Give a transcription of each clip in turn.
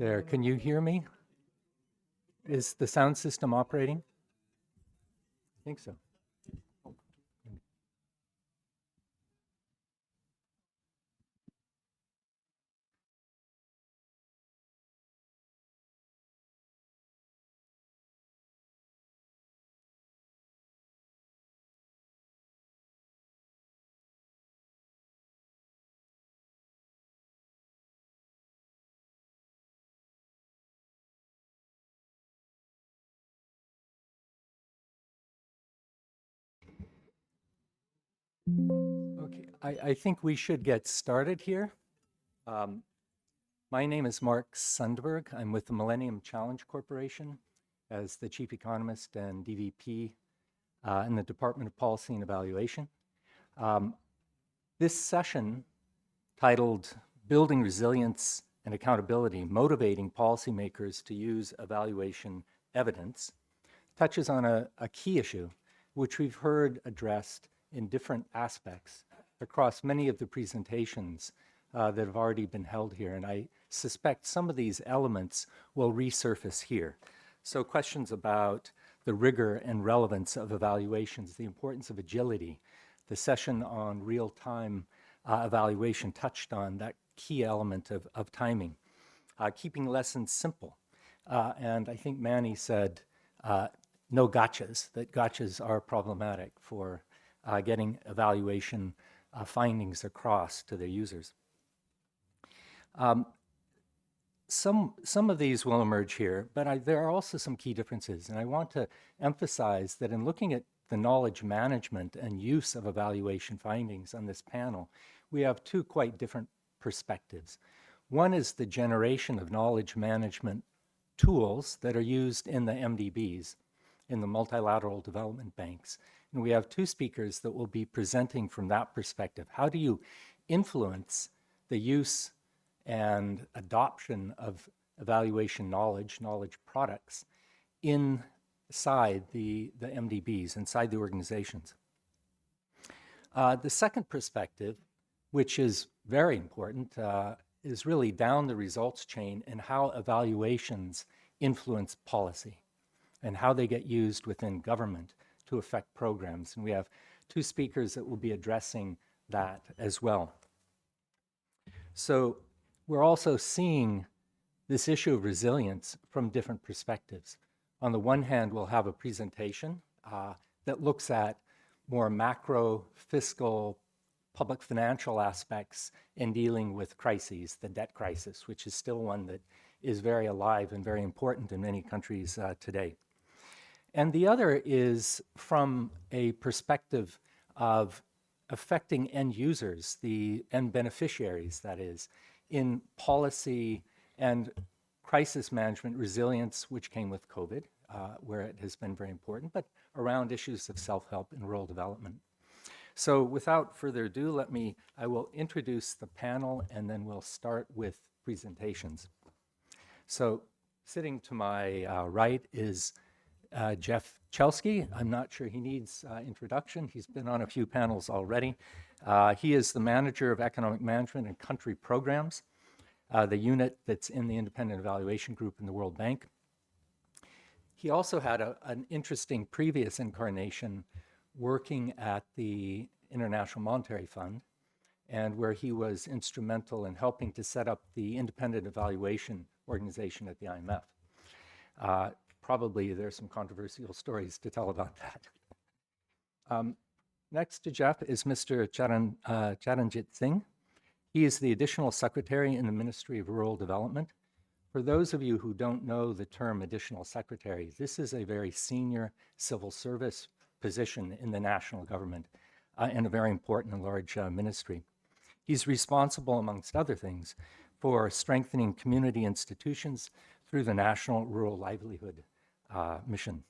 There, can you hear me? Is the sound system operating? I think so. Okay, I think we should get started here. Um, my name is Mark Sundberg. I'm with the Millennium Challenge Corporation as the Chief Economist and DVP in the Department of Policy and Evaluation. This session, titled Building Resilience and Accountability, Motivating Policymakers to Use Evaluation Evidence, touches on a key issue which we've heard addressed in different aspects across many of the presentations that have already been held here. And I suspect some of these elements will resurface here. So questions about the rigor and relevance of evaluations, the importance of agility. The session on real-time evaluation touched on that key element of timing. Keeping lessons simple. And I think Manny said, no gotchas, that gotchas are problematic for getting evaluation findings across to their users. Some of these will emerge here, but there are also some key differences. And I want to emphasize that in looking at the knowledge management and use of evaluation findings on this panel, we have two quite different perspectives. One is the generation of knowledge management tools that are used in the MDBs, in the multilateral development banks. And we have two speakers that will be presenting from that perspective. How do you influence the use and adoption of evaluation knowledge products inside the MDBs, inside the organizations? The second perspective, which is very important, is really down the results chain and how evaluations influence policy and how they get used within government to affect programs. And we have two speakers that will be addressing that as well. So we're also seeing this issue of resilience from different perspectives. On the one hand, we'll have a presentation that looks at more macro, fiscal, public financial aspects in dealing with crises, the debt crisis, which is still one that is very alive and very important in many countries today. And the other is from a perspective of affecting end users, the end beneficiaries, that is, in policy and crisis management resilience, which came with COVID, where it has been very important, but around issues of self-help and rural development. So without further ado, I will introduce the panel and then we'll start with presentations. So sitting to my right is Jeff Chelsky. I'm not sure he needs introduction. He's been on a few panels already. He is the manager of economic management and country programs, the unit that's in the independent evaluation group in the World Bank. He also had an interesting previous incarnation working at the International Monetary Fund, and where he was instrumental in helping to set up the independent evaluation organization at the IMF. Probably there's some controversial stories to tell about that. Next to Jeff is Mr. Charanjit Singh. He is the additional secretary in the Ministry of Rural Development. For those of you who don't know the term additional secretary, this is a very senior civil service position in the national government and a very important and large ministry. He's responsible, amongst other things, for strengthening community institutions through the National Rural Livelihood Mission.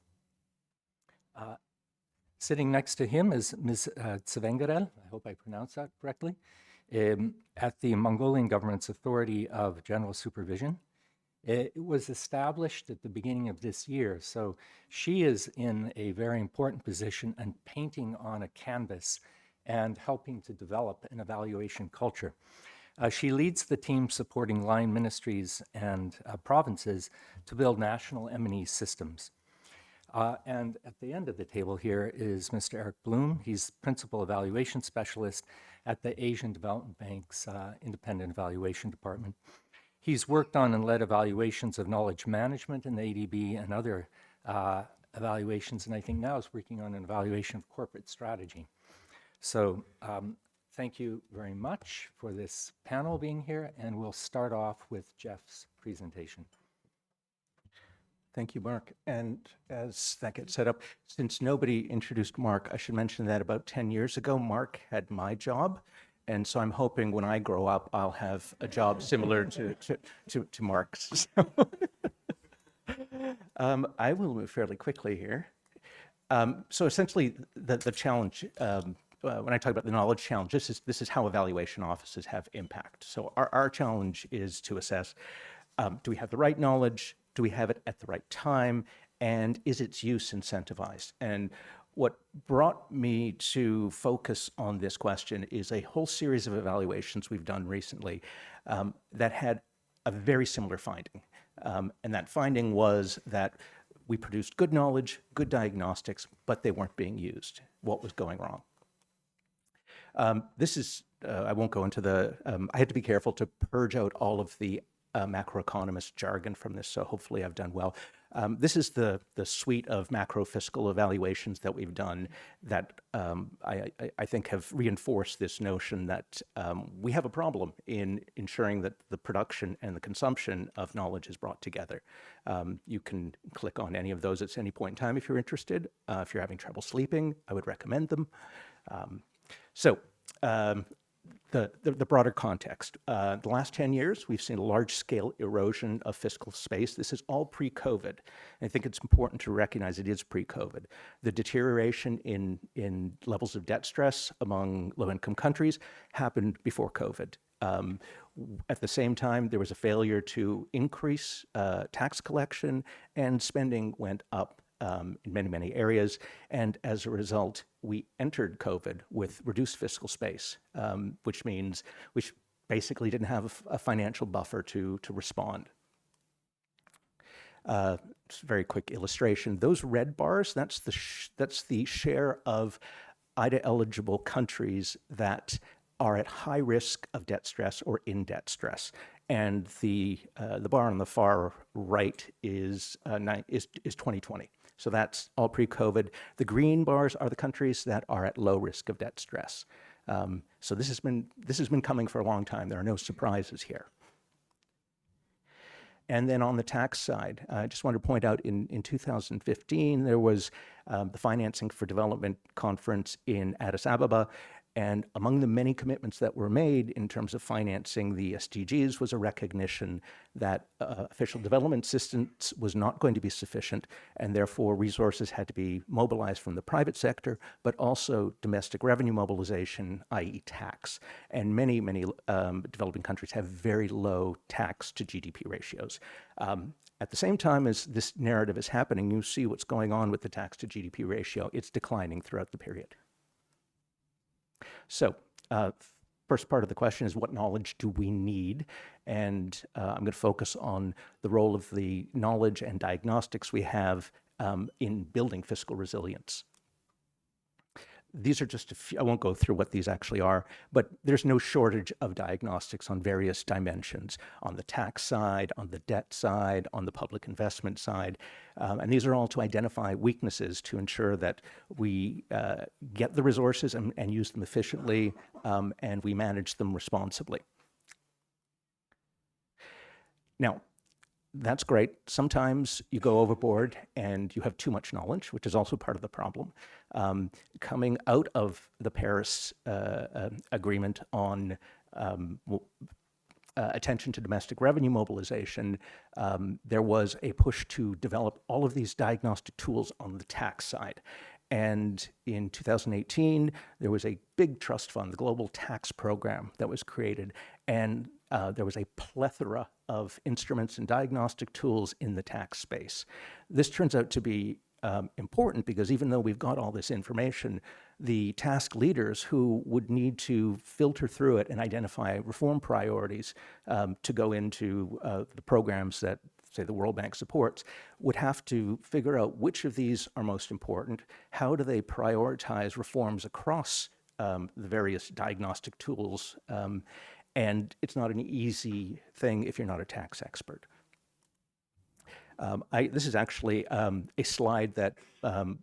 Sitting next to him is Ms. Tsevengarel, I hope I pronounced that correctly, at the Mongolian Government's Authority of General Supervision. It was established at the beginning of this year, so she is in a very important position and painting on a canvas and helping to develop an evaluation culture. She leads the team supporting line ministries and provinces to build national M&E systems. And at the end of the table here is Mr. Eric Bloom. He's Principal Evaluation Specialist at the Asian Development Bank's Independent Evaluation Department. He's worked on and led evaluations of knowledge management in the ADB and other evaluations, and I think now is working on an evaluation of corporate strategy. So thank you very much for this panel being here, and we'll start off with Jeff's presentation. Thank you, Mark. And as that gets set up, since nobody introduced Mark, I should mention that about 10 years ago, Mark had my job. And so I'm hoping when I grow up, I'll have a job similar to Mark's. I will move fairly quickly here. So essentially, the challenge, when I talk about the knowledge challenge, this is how evaluation offices have impact. So our challenge is to assess, do we have the right knowledge? Do we have it at the right time? And is its use incentivized? And what brought me to focus on this question is a whole series of evaluations we've done recently that had a very similar finding. And that finding was that we produced good knowledge, good diagnostics, but they weren't being used. What was going wrong? This is, I won't go into the, I had to be careful to purge out all of the macroeconomist jargon from this, so hopefully I've done well. This is the suite of macro fiscal evaluations that we've done that I think have reinforced this notion that we have a problem in ensuring that the production and the consumption of knowledge is brought together. You can click on any of those at any point in time if you're interested. If you're having trouble sleeping, I would recommend them. The broader context. The last 10 years, we've seen a large-scale erosion of fiscal space. This is all pre-COVID. I think it's important to recognize it is pre-COVID. The deterioration in levels of debt stress among low-income countries happened before COVID. At the same time, there was a failure to increase tax collection, and spending went up in many, many areas. And as a result, we entered COVID with reduced fiscal space, which means we basically didn't have a financial buffer to respond. Just a very quick illustration. Those red bars, that's the share of IDA-eligible countries that are at high risk of debt stress or in debt stress. And the bar on the far right is 2020. So that's all pre-COVID. The green bars are the countries that are at low risk of debt stress. So this has been coming for a long time. There are no surprises here. And then on the tax side, I just wanted to point out in 2015, there was the Financing for Development Conference in Addis Ababa. And among the many commitments that were made in terms of financing the SDGs was a recognition that official development assistance was not going to be sufficient, and therefore resources had to be mobilized from the private sector, but also domestic revenue mobilization, i.e. tax. And many, many developing countries have very low tax to GDP ratios. At the same time as this narrative is happening, you see what's going on with the tax to GDP ratio. It's declining throughout the period. So first part of the question is, what knowledge do we need? And I'm going to focus on the role of the knowledge and diagnostics we have in building fiscal resilience. These are just a few, I won't go through what these actually are, but there's no shortage of diagnostics on various dimensions, on the tax side, on the debt side, on the public investment side. And these are all to identify weaknesses to ensure that we get the resources and use them efficiently, and we manage them responsibly. Now, that's great. Sometimes you go overboard and you have too much knowledge, which is also part of the problem. Coming out of the Paris Agreement on attention to domestic revenue mobilization, there was a push to develop all of these diagnostic tools on the tax side. And in 2018, there was a big trust fund, the Global Tax Program, that was created. And there was a plethora of instruments and diagnostic tools in the tax space. This turns out to be important because even though we've got all this information, the task leaders who would need to filter through it and identify reform priorities to go into the programs that, say, the World Bank supports, would have to figure out which of these are most important, how do they prioritize reforms across the various diagnostic tools, and it's not an easy thing if you're not a tax expert. This is actually a slide that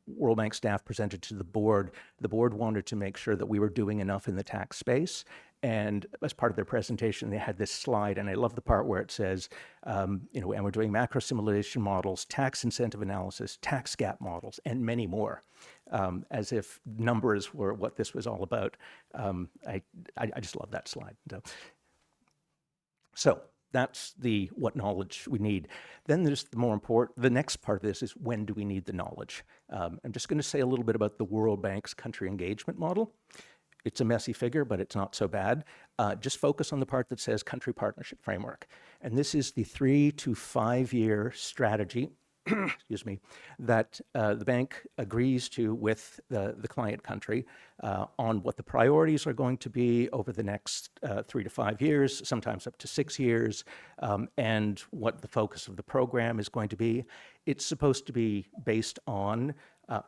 World Bank staff presented to the board. The board wanted to make sure that we were doing enough in the tax space. And as part of their presentation, they had this slide, and I love the part where it says, and we're doing macro simulation models, tax incentive analysis, tax gap models, and many more, as if numbers were what this was all about. I just love that slide. So that's what knowledge we need. Then there's the next part of this is when do we need the knowledge? I'm just going to say a little bit about the World Bank's country engagement model. It's a messy figure, but it's not so bad. Just focus on the part that says country partnership framework. And this is the 3 to 5 year strategy, excuse me, that the bank agrees to with the client country on what the priorities are going to be over the next 3 to 5 years, sometimes up to 6 years, and what the focus of the program is going to be. It's supposed to be based on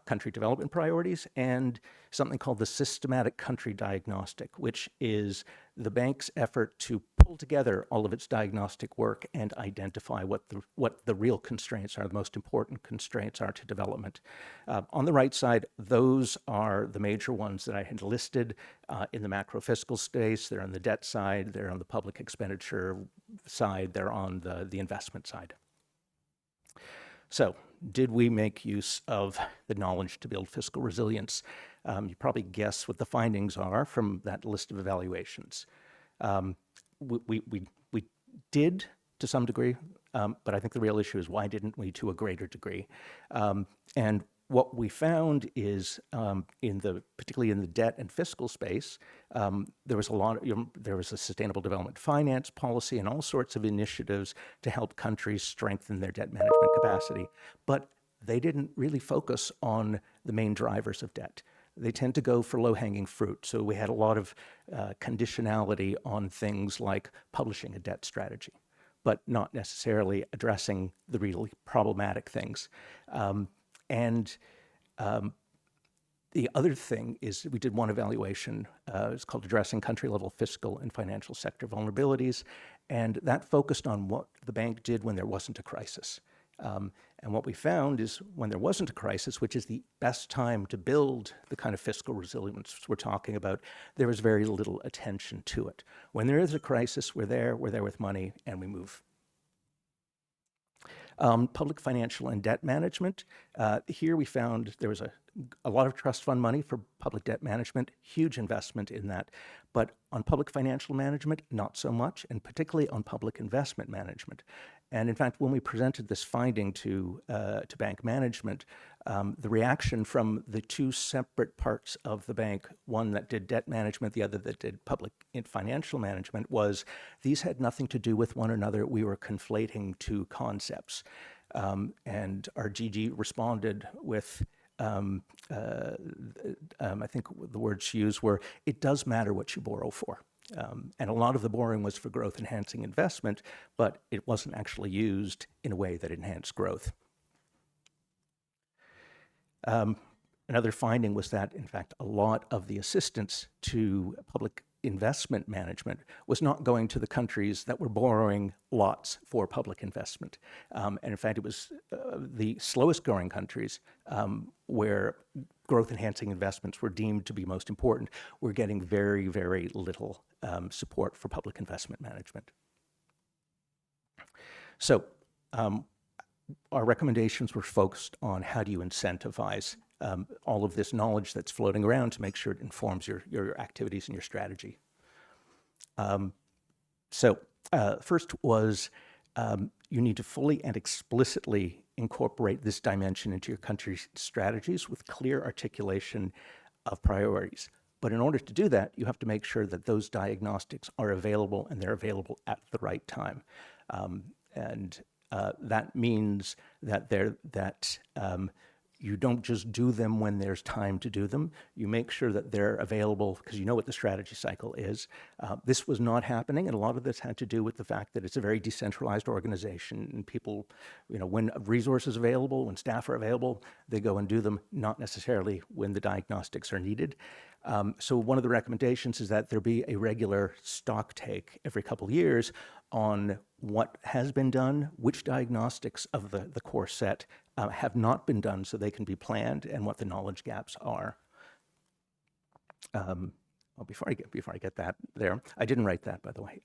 country development priorities and something called the systematic country diagnostic, which is the bank's effort to pull together all of its diagnostic work and identify what the real constraints are, the most important constraints are to development. On the right side, those are the major ones that I had listed in the macro fiscal space. They're on the debt side, they're on the public expenditure side, they're on the investment side. So, did we make use of the knowledge to build fiscal resilience? You probably guess what the findings are from that list of evaluations. We did to some degree, but I think the real issue is why didn't we to a greater degree? And what we found is, particularly in the debt and fiscal space, there was a sustainable development finance policy and all sorts of initiatives to help countries strengthen their debt management capacity, but they didn't really focus on the main drivers of debt. They tend to go for low-hanging fruit. So we had a lot of conditionality on things like publishing a debt strategy, but not necessarily addressing the really problematic things. The other thing is we did one evaluation. It's called Addressing Country-Level Fiscal and Financial Sector Vulnerabilities, and that focused on what the bank did when there wasn't a crisis. And what we found is when there wasn't a crisis, which is the best time to build the kind of fiscal resilience we're talking about, there was very little attention to it. When there is a crisis, we're there with money, and we move. Public financial and debt management. Here we found there was a lot of trust fund money for public debt management, huge investment in that. But on public financial management, not so much, and particularly on public investment management. And in fact, when we presented this finding to bank management, the reaction from the two separate parts of the bank, one that did debt management, the other that did public financial management, was these had nothing to do with one another. We were conflating two concepts. And our GG responded with, I think the words she used were, it does matter what you borrow for. And a lot of the borrowing was for growth-enhancing investment, but it wasn't actually used in a way that enhanced growth. Another finding was that, in fact, a lot of the assistance to public investment management was not going to the countries that were borrowing lots for public investment. And in fact, it was the slowest growing countries where growth-enhancing investments were deemed to be most important were getting very, very little support for public investment management. So our recommendations were focused on how do you incentivize all of this knowledge that's floating around to make sure it informs your activities and your strategy. First was you need to fully and explicitly incorporate this dimension into your country's strategies with clear articulation of priorities. But in order to do that, you have to make sure that those diagnostics are available and they're available at the right time. That means that You don't just do them when there's time to do them. You make sure that they're available because you know what the strategy cycle is. This was not happening, and a lot of this had to do with the fact that it's a very decentralized organization, and people, when resources available, when staff are available, they go and do them, not necessarily when the diagnostics are needed. So one of the recommendations is that there be a regular stock take every couple of years on what has been done, which diagnostics of the core set have not been done so they can be planned, and what the knowledge gaps are. Before I get that there, I didn't write that, by the way.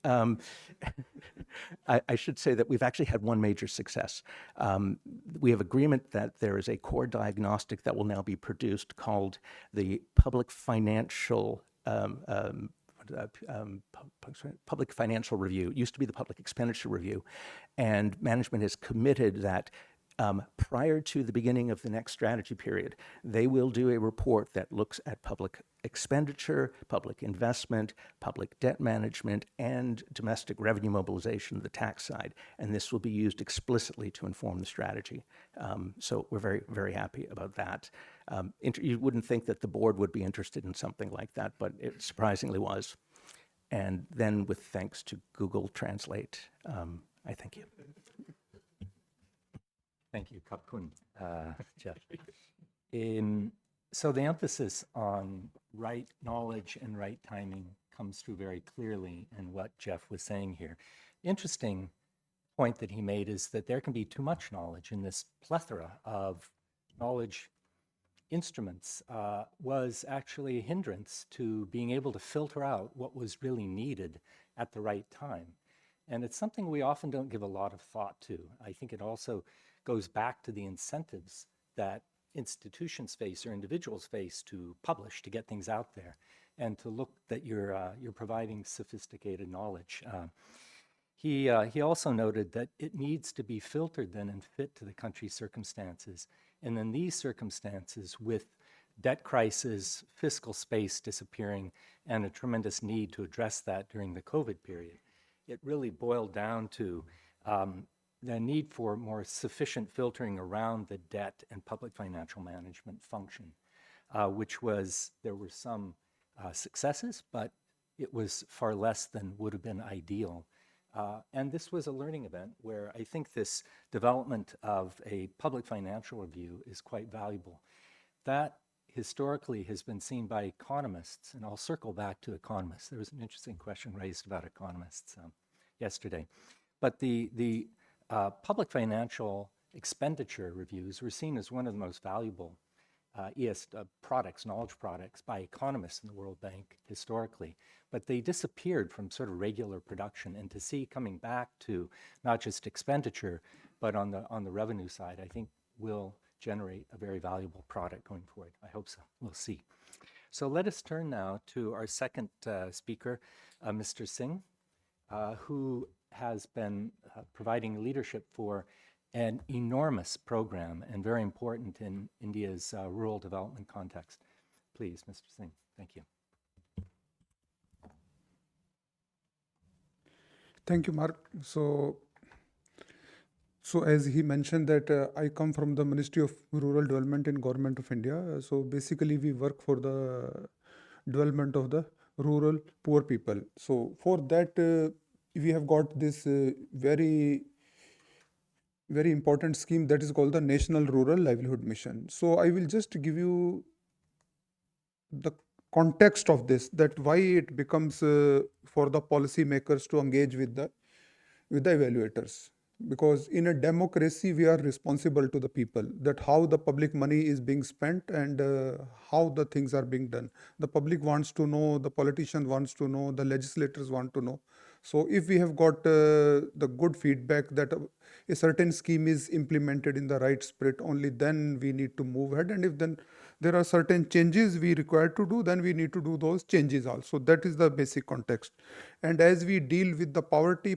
I should say that we've actually had one major success. We have agreement that there is a core diagnostic that will now be produced called the Public Financial Public Financial Review. It used to be the Public Expenditure Review, and management has committed that prior to the beginning of the next strategy period, they will do a report that looks at public expenditure, public investment, public debt management, and domestic revenue mobilization, the tax side. And this will be used explicitly to inform the strategy. So we're very, very happy about that. You wouldn't think that the board would be interested in something like that, but it surprisingly was. And then with thanks to Google Translate, I thank you. Thank you, Kapun, Jeff. So the emphasis on right knowledge and right timing comes through very clearly in what Jeff was saying here. Interesting point that he made is that there can be too much knowledge in this plethora of knowledge instruments was actually a hindrance to being able to filter out what was really needed at the right time. And it's something we often don't give a lot of thought to. I think it also goes back to the incentives that institutions face or individuals face to publish, to get things out there, and to look that you're providing sophisticated knowledge. He also noted that it needs to be filtered then and fit to the country's circumstances. And in these circumstances, with debt crisis, fiscal space disappearing, and a tremendous need to address that during the COVID period, it really boiled down to the need for more sufficient filtering around the debt and public financial management function, there were some successes, but it was far less than would have been ideal. And this was a learning event where I think this development of a public financial review is quite valuable. That historically has been seen by economists, and I'll circle back to economists. There was an interesting question raised about economists yesterday. But the public financial expenditure reviews were seen as one of the most valuable products, knowledge products, by economists in the World Bank historically. But they disappeared from sort of regular production. And to see coming back to not just expenditure, but on the revenue side, I think will generate a very valuable product going forward. I hope so. We'll see. So let us turn now to our second speaker, Mr. Singh, who has been providing leadership for an enormous program and very important in India's rural development context. Please, Mr. Singh, thank you. Thank you, Mark. So as he mentioned that I come from the Ministry of Rural Development in Government of India. So basically we work for the development of the rural poor people. So for that, we have got this very important scheme that is called the National Rural Livelihood Mission. So I will just give you the context of this, that why it becomes for the policymakers to engage with the evaluators. Because in a democracy, we are responsible to the people, that how the public money is being spent and how the things are being done. The public wants to know, the politician wants to know, the legislators want to know. So if we have got the good feedback that a certain scheme is implemented in the right spirit, only then we need to move ahead. And if then there are certain changes we require to do, then we need to do those changes also. That is the basic context. And as we deal with the poverty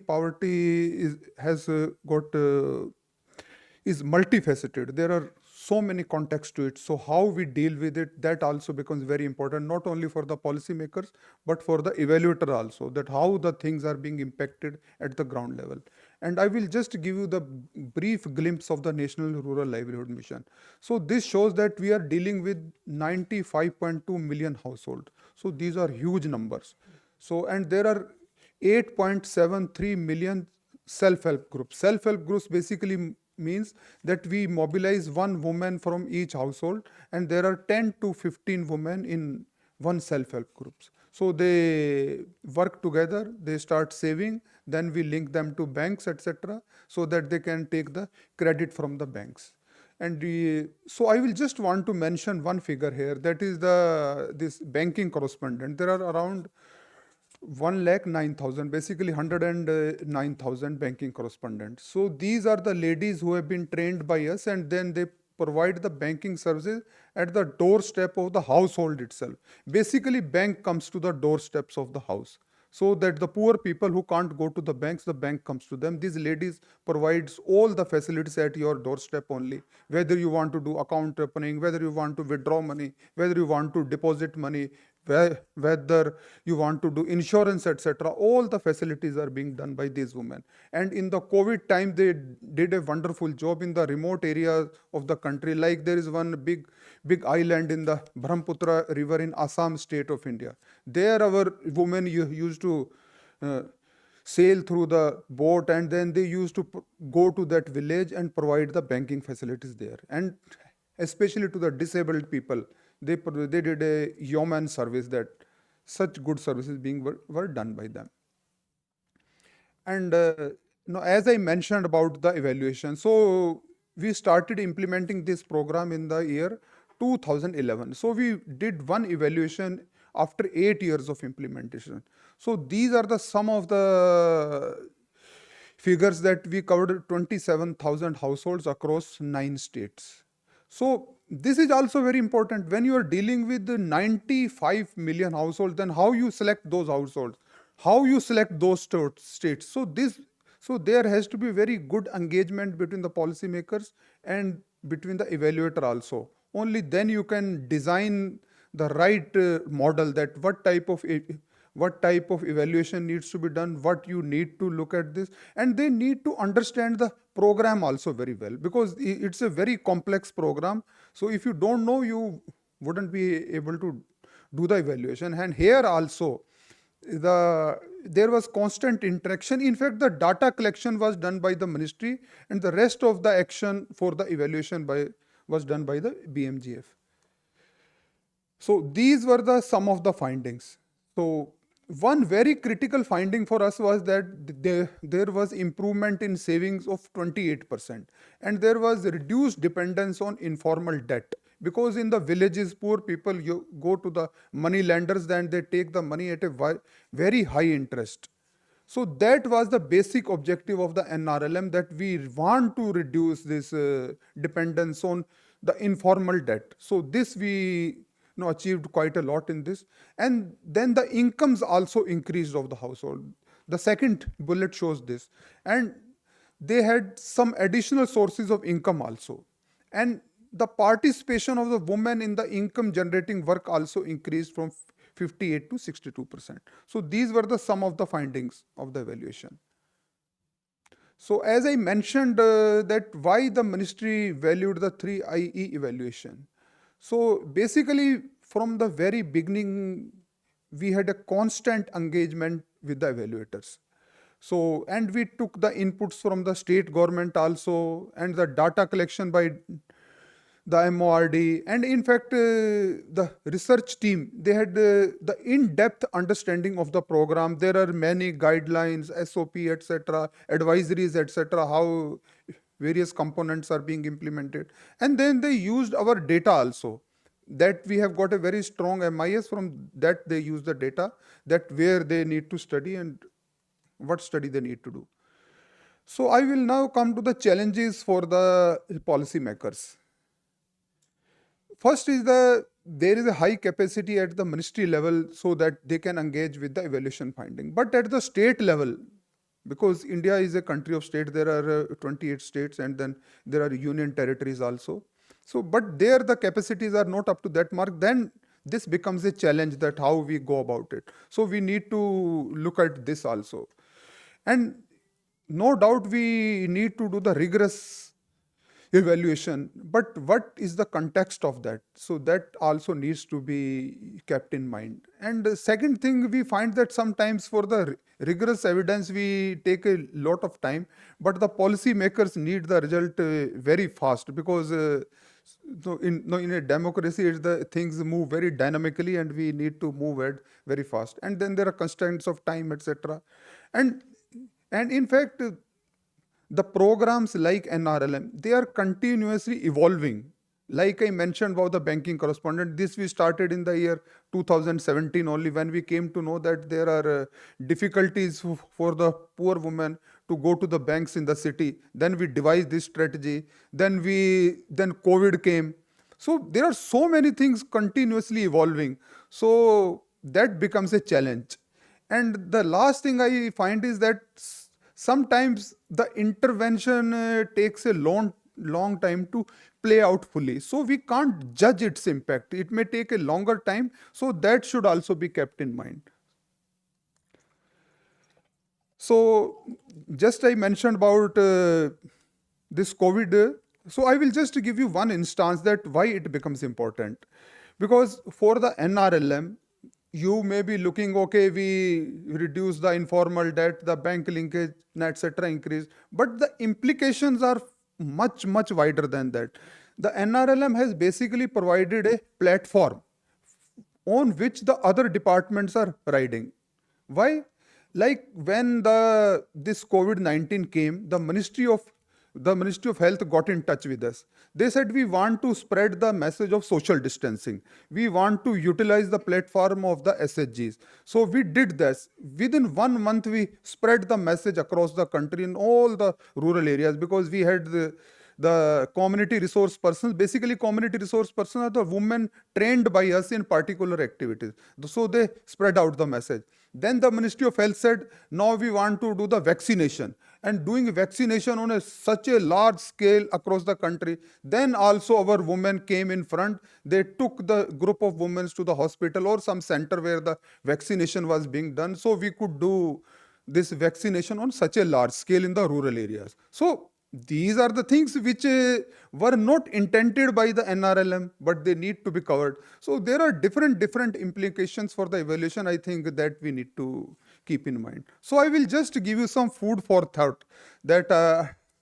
is multifaceted. There are so many contexts to it. So how we deal with it, that also becomes very important, not only for the policymakers, but for the evaluator also, that how the things are being impacted at the ground level. And I will just give you the brief glimpse of the National Rural Livelihood Mission. So this shows that we are dealing with 95.2 million households. So these are huge numbers. So, and there are 8.73 million self-help groups. Self-help groups basically means that we mobilize one woman from each household, and there are 10 to 15 women in one self-help groups. So they work together, they start saving, then we link them to banks, etc., so that they can take the credit from the banks. And so I will just want to mention one figure here, that is this banking correspondent. There are around 1,09,000, basically 109,000 banking correspondents. So these are the ladies who have been trained by us, and then they provide the banking services at the doorstep of the household itself. Basically, bank comes to the doorsteps of the house, so that the poor people who can't go to the banks, the bank comes to them. These ladies provides all the facilities at your doorstep only. Whether you want to do account opening, whether you want to withdraw money, whether you want to deposit money, whether you want to do insurance, etc., all the facilities are being done by these women. And in the COVID time, they did a wonderful job in the remote areas of the country. Like there is one big island in the Brahmaputra river in Assam state of India. There our women used to sail through the boat, and then they used to go to that village and provide the banking facilities there. And especially to the disabled people, they did a yeoman service, that such good services were done by them. And as I mentioned about the evaluation, so we started implementing this program in the year 2011. So we did one evaluation after 8 years of implementation. So these are some of the figures that we covered 27,000 households across 9 states. So this is also very important. When you are dealing with the 95 million households, then how you select those households, how you select those states. So there has to be very good engagement between the policymakers and between the evaluator also. Only then you can design the right model, that what type of evaluation needs to be done, what you need to look at this. And they need to understand the program also very well, because it's a very complex program. So if you don't know, you wouldn't be able to do the evaluation. And here also, there was constant interaction. In fact, the data collection was done by the ministry, and the rest of the action for the evaluation was done by the BMGF. So these were some of the findings. So one very critical finding for us was that there was improvement in savings of 28%, and there was reduced dependence on informal debt. Because in the villages, poor people, you go to the money lenders, then they take the money at a very high interest. So that was the basic objective of the NRLM, that we want to reduce this dependence on the informal debt. So this we achieved quite a lot in this. And then the incomes also increased of the household. The second bullet shows this. And they had some additional sources of income also. And the participation of the women in the income generating work also increased from 58 to 62%. So these were some of the findings of the evaluation. So as I mentioned, that why the ministry valued the 3IE evaluation. So basically, from the very beginning, we had a constant engagement with the evaluators. So, and we took the inputs from the state government also, and the data collection by the MORD. And in fact, the research team, they had the in-depth understanding of the program. There are many guidelines, SOP, etc., advisories, etc., how various components are being implemented. And then they used our data also, that we have got a very strong MIS. From that they use the data, that where they need to study and what study they need to do. So I will now come to the challenges for the policymakers. First is there is a high capacity at the ministry level so that they can engage with the evaluation finding. But at the state level, because India is a country of states, there are 28 states, and then there are union territories also. So, but there the capacities are not up to that mark, then this becomes a challenge, that how we go about it. So we need to look at this also. And no doubt we need to do the rigorous evaluation, but what is the context of that? So that also needs to be kept in mind. And the second thing, we find that sometimes for the rigorous evidence we take a lot of time, but the policy makers need the result very fast, because in a democracy, the things move very dynamically and we need to move it very fast. And then there are constraints of time, etc. And and in fact, the programs like NRLM, they are continuously evolving. Like I mentioned about the banking correspondent, this we started in the year 2017 only, when we came to know that there are difficulties for the poor women to go to the banks in the city. Then we devised this strategy. Then COVID came. So there are so many things continuously evolving. So that becomes a challenge. And the last thing I find is that sometimes the intervention takes a long time to play out fully, so we can't judge its impact. It may take a longer time, so that should also be kept in mind. So just I mentioned about this COVID. So I will just give you one instance that why it becomes important. Because for the NRLM, you may be looking, okay, we reduce the informal debt, the bank linkage, etc. increase, but the implications are much wider than that. The NRLM has basically provided a platform on which the other departments are riding. Why? Like when this COVID-19 came, the Ministry of Health got in touch with us. They said, we want to spread the message of social distancing. We want to utilize the platform of the SHGs. So we did this. Within 1 month, we spread the message across the country in all the rural areas, because we had the community resource persons. Basically, community resource persons are the women trained by us in particular activities. So they spread out the message. Then the Ministry of Health said, now we want to do the vaccination. And doing vaccination on such a large scale across the country. Then also our women came in front. They took the group of women to the hospital or some center where the vaccination was being done. So we could do this vaccination on such a large scale in the rural areas. So these are the things which were not intended by the NRLM, but they need to be covered. So there are different implications for the evaluation, I think, that we need to keep in mind. So I will just give you some food for thought that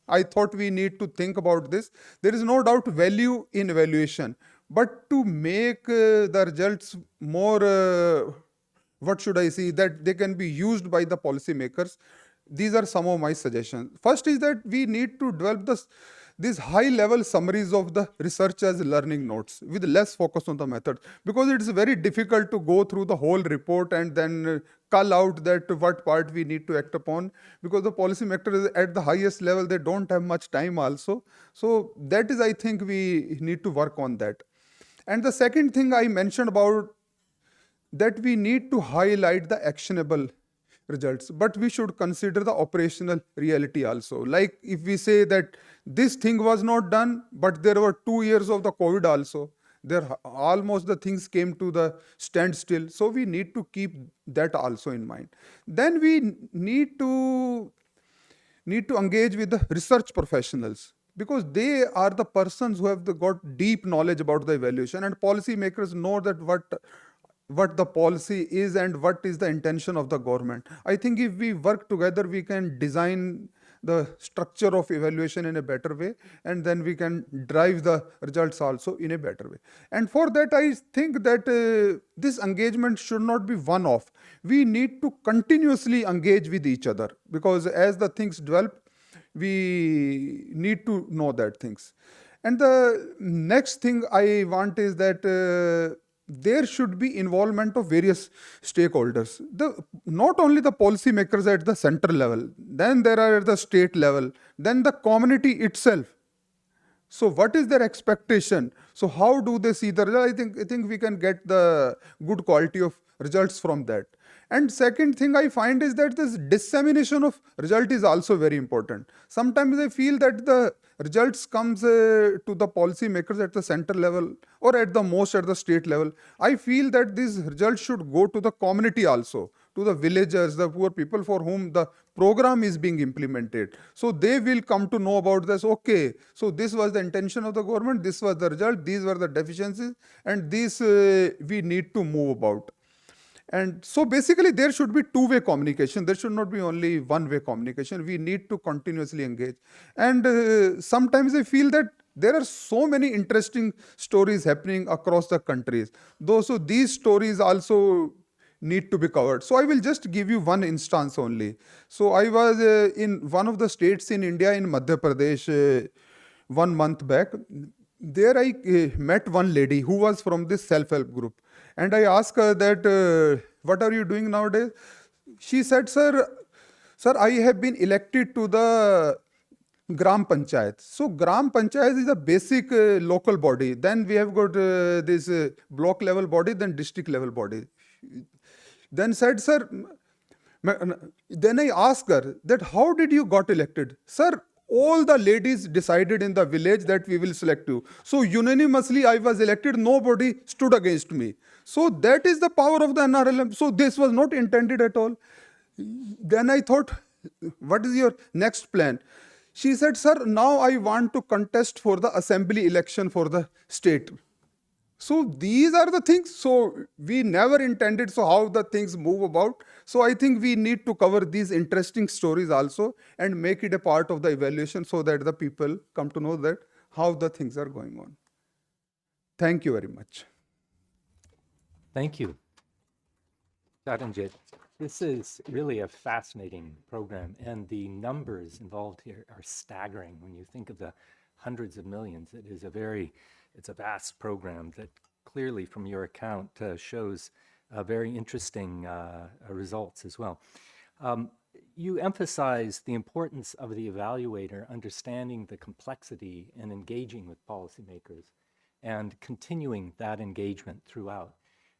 I thought we need to think about this. There is no doubt value in evaluation, but to make the results more, what should I say, that they can be used by the policymakers, these are some of my suggestions. First is that we need to develop these high-level summaries of the research as learning notes with less focus on the method, because it's very difficult to go through the whole report and then cull out that what part we need to act upon, because the policymakers at the highest level, they don't have much time also. So that is, I think, we need to work on that. And the second thing I mentioned about that we need to highlight the actionable results, but we should consider the operational reality also. Like if we say that this thing was not done, but there were 2 years of the COVID also, there almost the things came to the standstill. So we need to keep that also in mind. Then we need to engage with the research professionals, because they are the persons who have got deep knowledge about the evaluation, and policymakers know that what the policy is and what is the intention of the government. I think if we work together, we can design the structure of evaluation in a better way, and then we can drive the results also in a better way. And for that, I think that this engagement should not be one-off. We need to continuously engage with each other, because as the things develop, we need to know that things. And the next thing I want is that there should be involvement of various stakeholders. Not only the policymakers at the center level, then there are at the state level, then the community itself. So what is their expectation? So how do they see the result? I think we can get the good quality of results from that. And second thing I find is that this dissemination of result is also very important. Sometimes I feel that the results comes to the policymakers at the center level, or at the most at the state level. I feel that these results should go to the community also, to the villagers, the poor people for whom the program is being implemented. So they will come to know about this. Okay, so this was the intention of the government, this was the result, these were the deficiencies, and this we need to move about. And so basically, there should be two-way communication. There should not be only one-way communication. We need to continuously engage. And sometimes I feel that there are so many interesting stories happening across the countries. Though, so these stories also need to be covered. So I will just give you one instance only. So I was in one of the states in India, in Madhya Pradesh, 1 month back. There I met one lady who was from this self-help group. And I asked her that, what are you doing nowadays? She said, sir, I have been elected to the Gram Panchayat. So Gram Panchayat is a basic local body. Then we have got this block level body, then district level body. Then said, sir, then I asked her that how did you got elected? Sir, all the ladies decided in the village that we will select you. So unanimously I was elected, nobody stood against me. So that is the power of the NRLM. So this was not intended at all. Then I thought, what is your next plan? She said, sir, now I want to contest for the assembly election for the state. So these are the things. So we never intended. So how the things move about. So I think we need to cover these interesting stories also and make it a part of the evaluation so that the people come to know that how the things are going on. Thank you very much. Thank you, Charanjit. This is really a fascinating program, and the numbers involved here are staggering. When you think of the hundreds of millions, it's a vast program that clearly from your account shows very interesting results as well. You emphasize the importance of the evaluator understanding the complexity and engaging with policymakers and continuing that engagement throughout.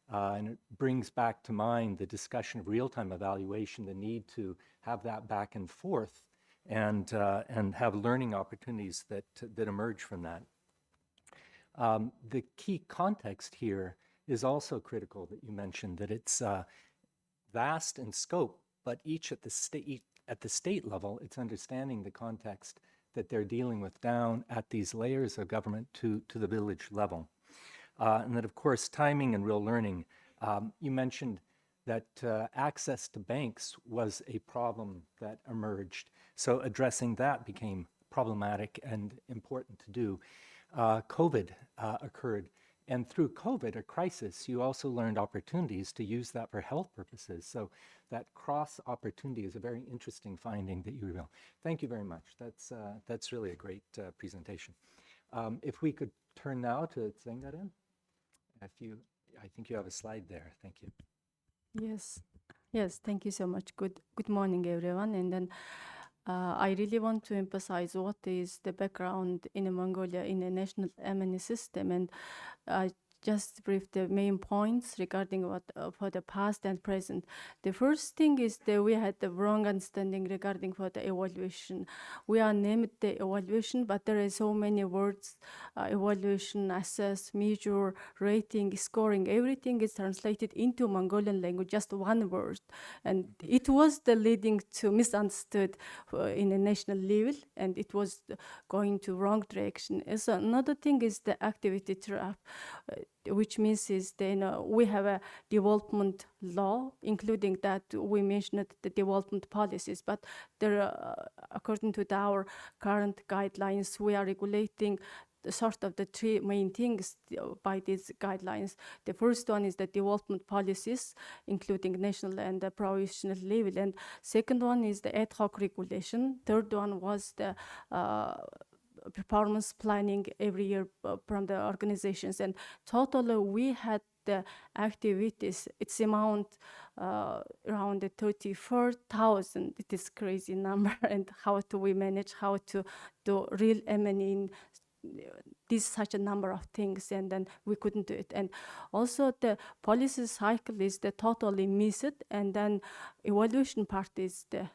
And it brings back to mind the discussion of real-time evaluation, the need to have that back and forth and have learning opportunities that emerge from that. The key context here is also critical that you mentioned, that it's vast in scope, but each at the state level, it's understanding the context that they're dealing with down at these layers of government to the village level. And that, of course, timing and real learning. You mentioned that access to banks was a problem that emerged. So addressing that became problematic and important to do. COVID occurred. And through COVID, a crisis, you also learned opportunities to use that for health purposes. So that cross opportunity is a very interesting finding that you reveal. Thank you very much. That's really a great presentation. If we could turn now to Tsengaren. I think you have a slide there. Thank you. Yes, thank you so much. Good morning, everyone. And then I really want to emphasize what is the background in Mongolia in a national M&E system, and just brief the main points regarding what for the past and present. The first thing is that we had the wrong understanding regarding for the evaluation. We are named the evaluation, but there are so many words: evaluation, assess, measure, rating, scoring. Everything is translated into Mongolian language, just one word, and it was the leading to misunderstood in a national level, and it was going to wrong direction. So another thing is the activity trap. Which means is then we have a development law, including that we mentioned the development policies, but there, according to our current guidelines, we are regulating the sort of the three main things by these guidelines. The first one is the development policies, including national and the provincial level, and second one is the ad hoc regulation. Third one was the performance planning every year from the organizations, and totally we had the activities. It's amount around 34,000. It is crazy number, and how do we manage how to do real M&E in this such a number of things, and then we couldn't do it. And also the policy cycle is the totally missed, and then evaluation part is the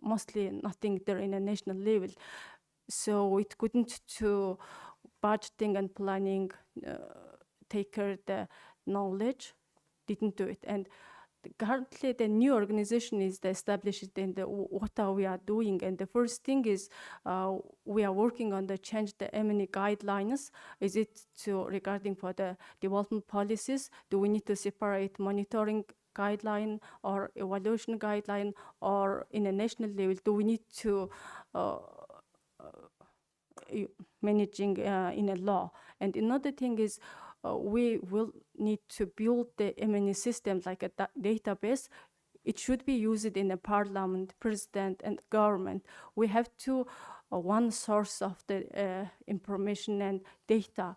mostly nothing there in a national level. So it couldn't to budgeting and planning take care the knowledge, didn't do it. And currently the new organization is established in the what are we are doing, and the first thing is we are working on the change the M&E guidelines. Is it to regarding for the development policies? Do we need to separate monitoring guideline or evaluation guideline, or in a national level do we need to managing in a law? And another thing is we will need to build the M&E system like a database. It should be used in the parliament, president, and government. We have to one source of the information and data.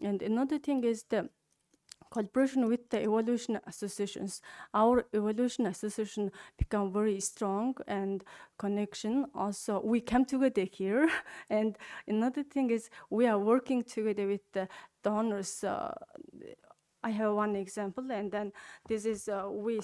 And another thing is the collaboration with the evaluation associations. Our evaluation association become very strong, and connection also we come together here. And another thing is we are working together with the donors. I have one example, and then this is we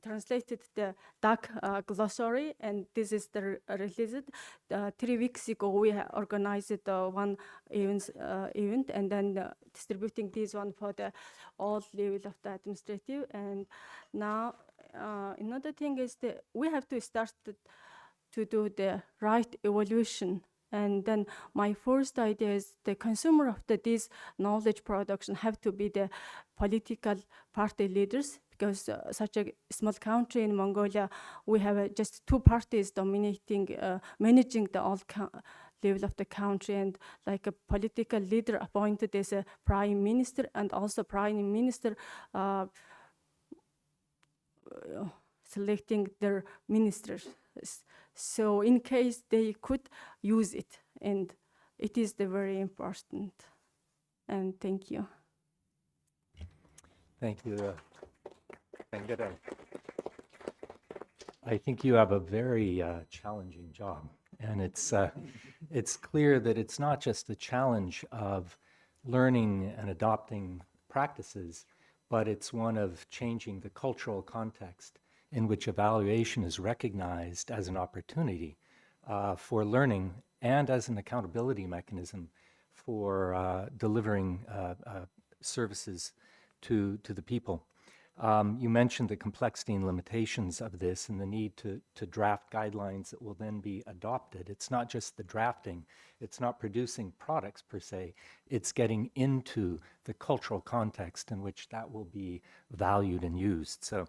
translated the DAC glossary, and this is the released. 3 weeks ago, we organized one event, and then distributing this one for the all level of the administrative. And now, another thing is that we have to start to do the right evaluation. And then my first idea is the consumer of this knowledge production have to be the political party leaders, because such a small country in Mongolia, we have just 2 parties dominating, managing the all level of the country, and like a political leader appointed as a prime minister, and also prime minister selecting their ministers. So in case they could use it, and it is the very important. And thank you. Thank you, Bengada. I think you have a very challenging job, and it's clear that it's not just the challenge of learning and adopting practices, but it's one of changing the cultural context in which evaluation is recognized as an opportunity for learning and as an accountability mechanism for delivering services to the people. You mentioned the complexity and limitations of this and the need to draft guidelines that will then be adopted. It's not just the drafting, it's not producing products per se, it's getting into the cultural context in which that will be valued and used. So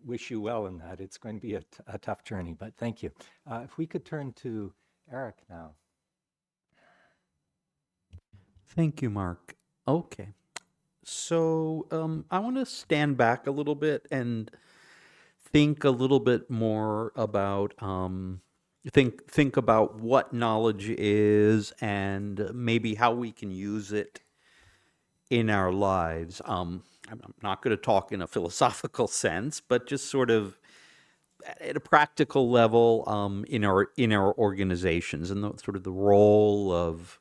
wish you well in that. It's going to be a tough journey, but thank you. If we could turn to Eric now. Thank you, Mark. Okay. So I want to stand back a little bit and think a little bit more about think about what knowledge is and maybe how we can use it in our lives. I'm not going to talk in a philosophical sense, but just sort of at a practical level in our organizations, and sort of the role of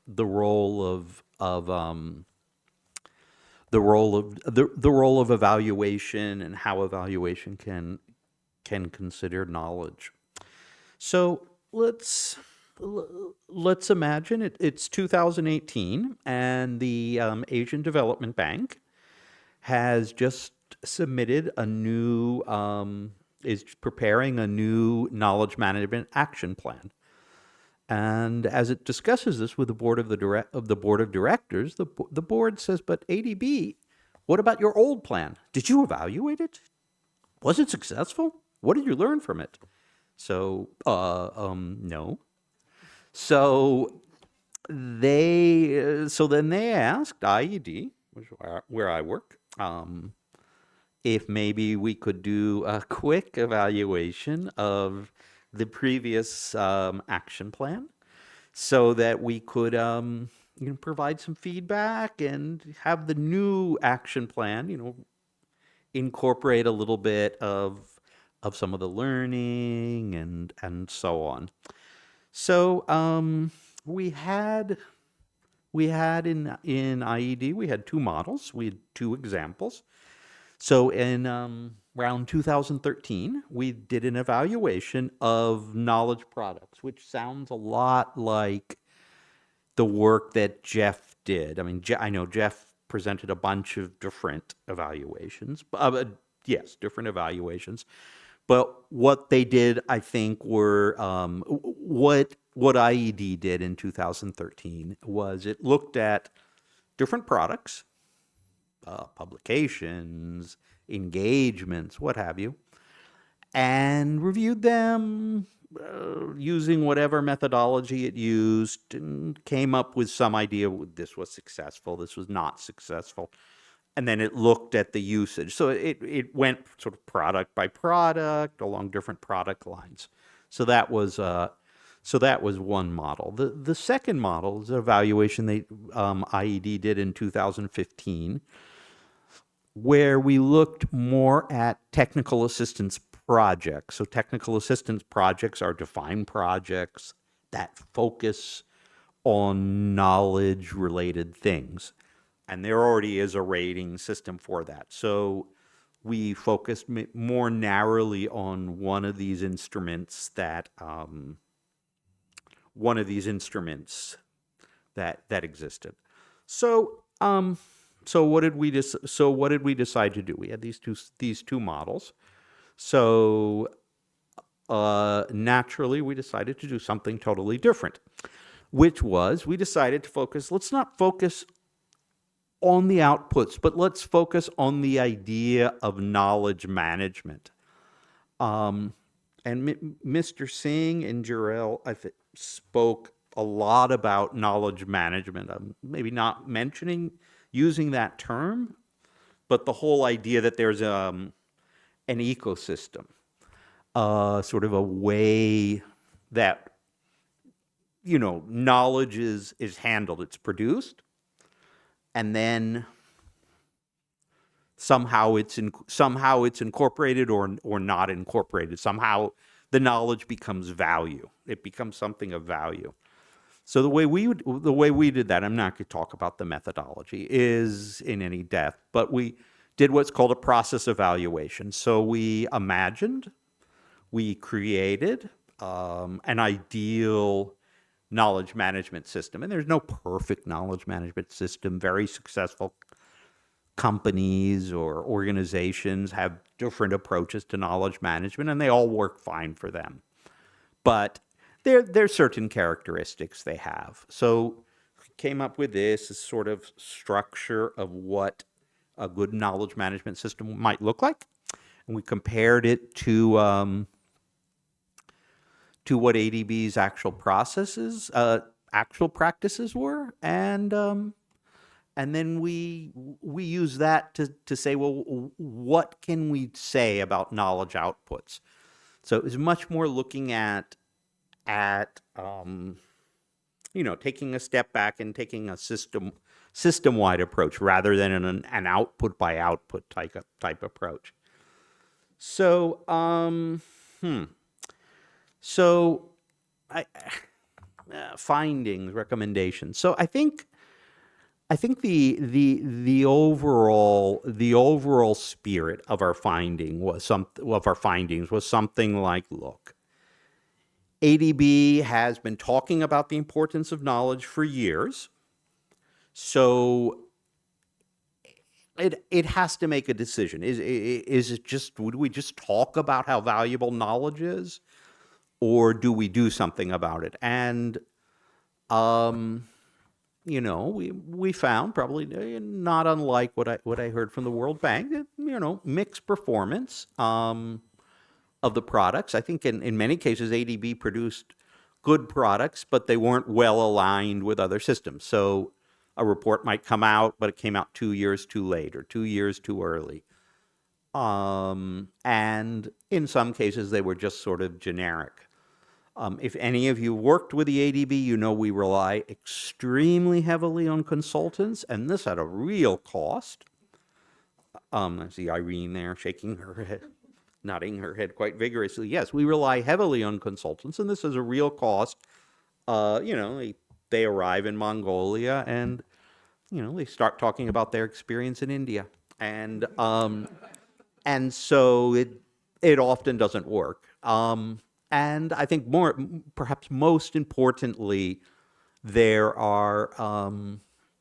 evaluation and how evaluation can consider knowledge. So let's imagine it's 2018, and the Asian Development Bank has just submitted is preparing a new knowledge management action plan. And as it discusses this with the board of directors, the board says, "But ADB, what about your old plan? Did you evaluate it? Was it successful? What did you learn from it?" So, no. So then they asked IED, where I work, if maybe we could do a quick evaluation of the previous action plan, so that we could provide some feedback and have the new action plan incorporate a little bit of some of the learning and so on. So we had in IED, we had 2 models, we had 2 examples. So in around 2013, we did an evaluation of knowledge products, which sounds a lot like the work that Jeff did. I mean, I know Jeff presented a bunch of different evaluations, yes, different evaluations. But what they did, I think, were what IED did in 2013 was it looked at different products, publications, engagements, what have you, and reviewed them using whatever methodology it used, and came up with some idea this was successful, this was not successful. And then it looked at the usage. So it went sort of product by product along different product lines. So that was one model. The second model is an evaluation IED did in 2015, where we looked more at technical assistance projects. So technical assistance projects are defined projects that focus on knowledge-related things. And there already is a rating system for that. So we focused more narrowly on one of these instruments that existed. So what did we decide to do? We had these two models. So naturally, we decided to do something totally different, which was we decided to focus. Let's not focus on the outputs, but let's focus on the idea of knowledge management. And Mr. Singh and Jarrell, I think, spoke a lot about knowledge management. Maybe not using that term, but the whole idea that there's an ecosystem, sort of a way that, knowledge is handled. It's produced, and then somehow it's incorporated or not incorporated. Somehow the knowledge becomes value. It becomes something of value. So the way we did that, I'm not going to talk about the methodology is in any depth, but we did what's called a process evaluation. So we created an ideal knowledge management system. And there's no perfect knowledge management system. Very successful companies or organizations have different approaches to knowledge management, and they all work fine for them. But there's certain characteristics they have. So came up with this sort of structure of what a good knowledge management system might look like. And we compared it to what ADB's actual practices were, and then we use that to say, well, what can we say about knowledge outputs? So it was much more looking at taking a step back and taking a system-wide approach rather than an output by output type approach. So findings, recommendations. So I think the overall spirit of our findings was something like, look, ADB has been talking about the importance of knowledge for years, so it has to make a decision. Is it just, would we just talk about how valuable knowledge is, or do we do something about it? And we found, probably not unlike what I heard from the World Bank, that, mixed performance of the products. I think in many cases ADB produced good products, but they weren't well aligned with other systems. So a report might come out, but it came out 2 years too late or 2 years too early. And in some cases they were just sort of generic. If any of you worked with the ADB, we rely extremely heavily on consultants, and this had a real cost. I see Irene there shaking her head, nodding her head quite vigorously. Yes, we rely heavily on consultants, and this is a real cost. They arrive in Mongolia, and they start talking about their experience in India, and so it often doesn't work. And I think perhaps most importantly, there are,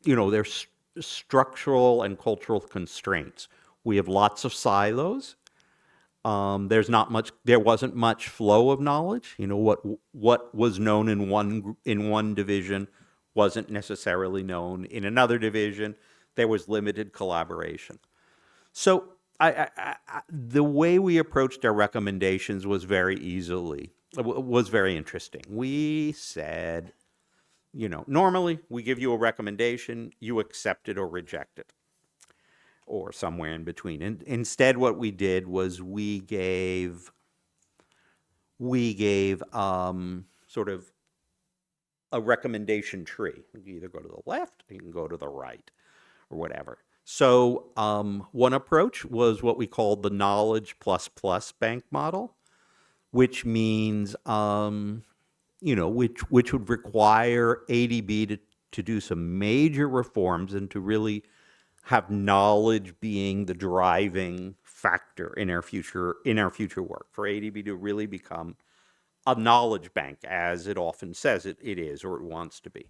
there's structural and cultural constraints. We have lots of silos. There wasn't much flow of knowledge. You know, what was known in one division wasn't necessarily known in another division. There was limited collaboration. So the way we approached our recommendations was very interesting. We said, you know, normally we give you a recommendation, you accept it or reject it, or somewhere in between. And instead, what we did was we gave sort of a recommendation tree. You can either go to the left, or you can go to the right, or whatever. So one approach was what we called the knowledge plus plus bank model, which means you know, which would require ADB to do some major reforms and to really have knowledge being the driving factor in our future work, for ADB to really become a knowledge bank, as it often says it is or it wants to be.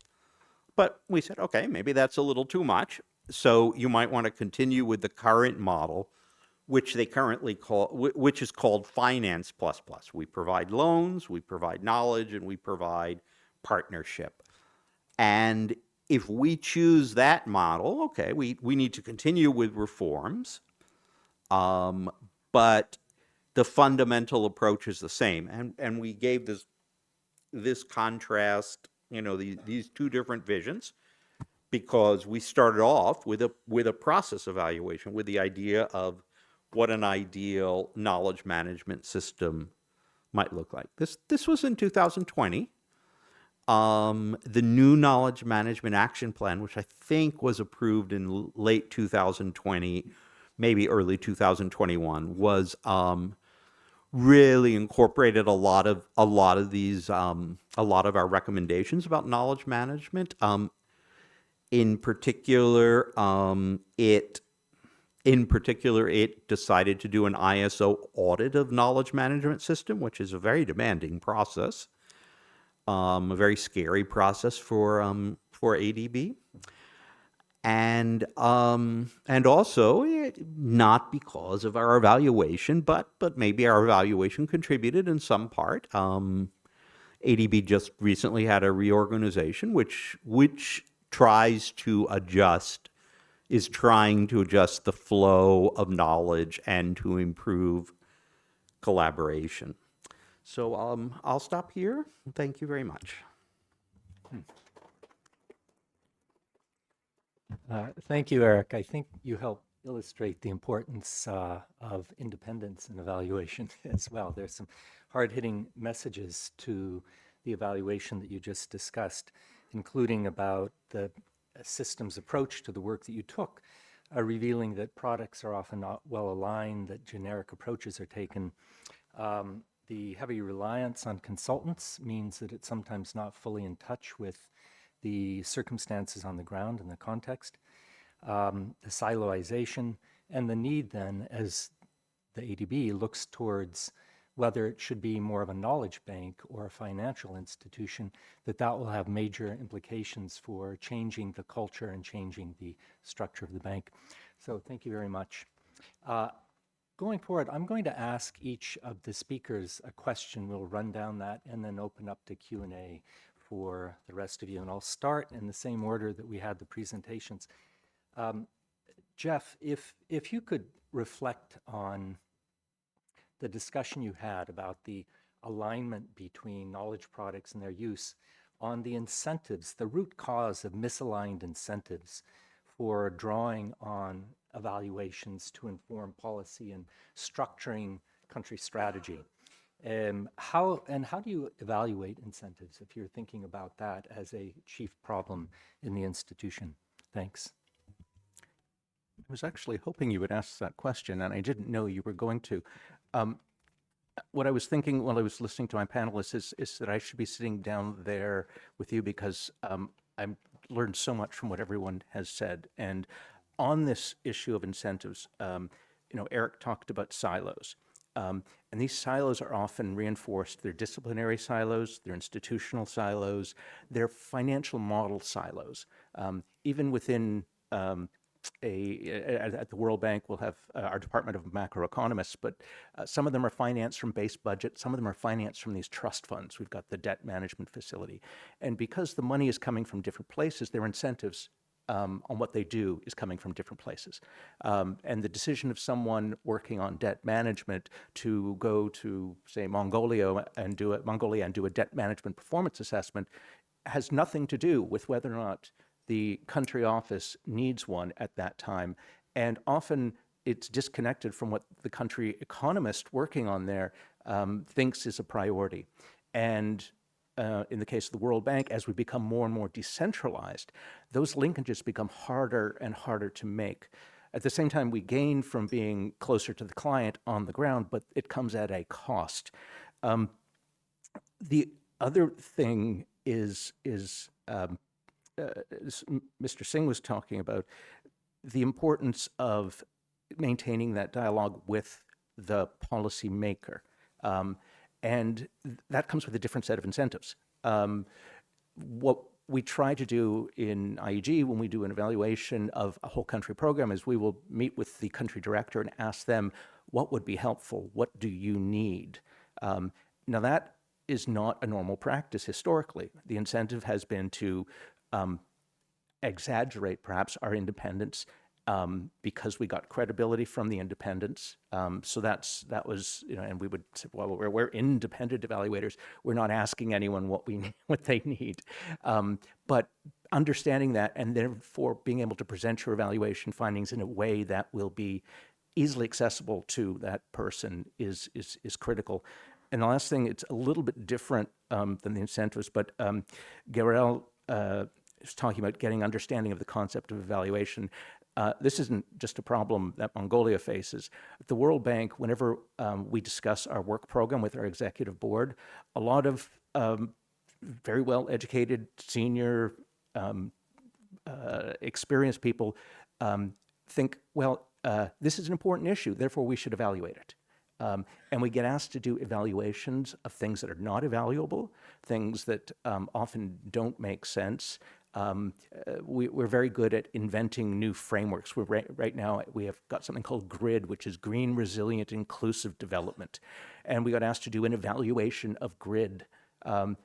But we said, okay, maybe that's a little too much. So you might want to continue with the current model, which they currently call, which is called Finance Plus Plus. We provide loans, we provide knowledge, and we provide partnership. And if we choose that model, okay, we need to continue with reforms, but the fundamental approach is the same. And we gave this contrast, you know, these two different visions, because we started off with a process evaluation, with the idea of what an ideal knowledge management system might look like. This was in 2020. The new Knowledge Management Action Plan, which I think was approved in late 2020, maybe early 2021, was really incorporated a lot of our recommendations about knowledge management. In particular, it decided to do an ISO audit of knowledge management system, which is a very demanding process, a very scary process for ADB, and also not because of our evaluation, but maybe our evaluation contributed in some part. ADB just recently had a reorganization, which is trying to adjust the flow of knowledge and to improve collaboration. So I'll stop here. Thank you very much. Thank you, Eric. I think you help illustrate the importance of independence in evaluation as well. There's some hard-hitting messages to the evaluation that you just discussed, including about the systems approach to the work that you took, revealing that products are often not well aligned, that generic approaches are taken. The heavy reliance on consultants means that it's sometimes not fully in touch with the circumstances on the ground and the context. The siloization, and the need then, as the ADB looks towards whether it should be more of a knowledge bank or a financial institution, that will have major implications for changing the culture and changing the structure of the bank. So thank you very much. Going forward, I'm going to ask each of the speakers a question. We'll run down that and then open up to Q&A for the rest of you. And I'll start in the same order that we had the presentations. Jeff, if you could reflect on the discussion you had about the alignment between knowledge products and their use on the incentives, the root cause of misaligned incentives for drawing on evaluations to inform policy and structuring country strategy. How do you evaluate incentives if you're thinking about that as a chief problem in the institution? Thanks. I was actually hoping you would ask that question, and I didn't know you were going to. What I was thinking while I was listening to my panelists is that I should be sitting down there with you, because I've learned so much from what everyone has said. And on this issue of incentives, Eric talked about silos. And these silos are often reinforced. They're disciplinary silos, they're institutional silos, they're financial model silos. Even within at the World Bank, we'll have our Department of Macroeconomists, but some of them are financed from base budget. Some of them are financed from these trust funds. We've got the debt management facility. And because the money is coming from different places, their incentives on what they do is coming from different places. And the decision of someone working on debt management to go to, say, Mongolia and do a debt management performance assessment has nothing to do with whether or not the country office needs one at that time. And often it's disconnected from what the country economist working on there thinks is a priority. And in the case of the World Bank, as we become more and more decentralized, those linkages become harder and harder to make. At the same time, we gain from being closer to the client on the ground, but it comes at a cost. The other thing is Mr. Singh was talking about the importance of maintaining that dialogue with the policymaker. And that comes with a different set of incentives. What we try to do in IEG when we do an evaluation of a whole country program is we will meet with the country director and ask them, what would be helpful? What do you need? Now that is not a normal practice historically. The incentive has been to exaggerate perhaps our independence because we got credibility from the independents. So that was, and we would say, well, we're independent evaluators. We're not asking anyone what they need. But understanding that and therefore being able to present your evaluation findings in a way that will be easily accessible to that person is critical. And the last thing, it's a little bit different than the incentives, but Gabriel is talking about getting understanding of the concept of evaluation. This isn't just a problem that Mongolia faces. At the World Bank, whenever we discuss our work program with our executive board, a lot of very well-educated, senior, experienced people think, well, this is an important issue, therefore we should evaluate it. And we get asked to do evaluations of things that are not evaluable, things that often don't make sense. We're very good at inventing new frameworks. Right now, we have got something called GRID, which is Green, Resilient, Inclusive Development. And we got asked to do an evaluation of GRID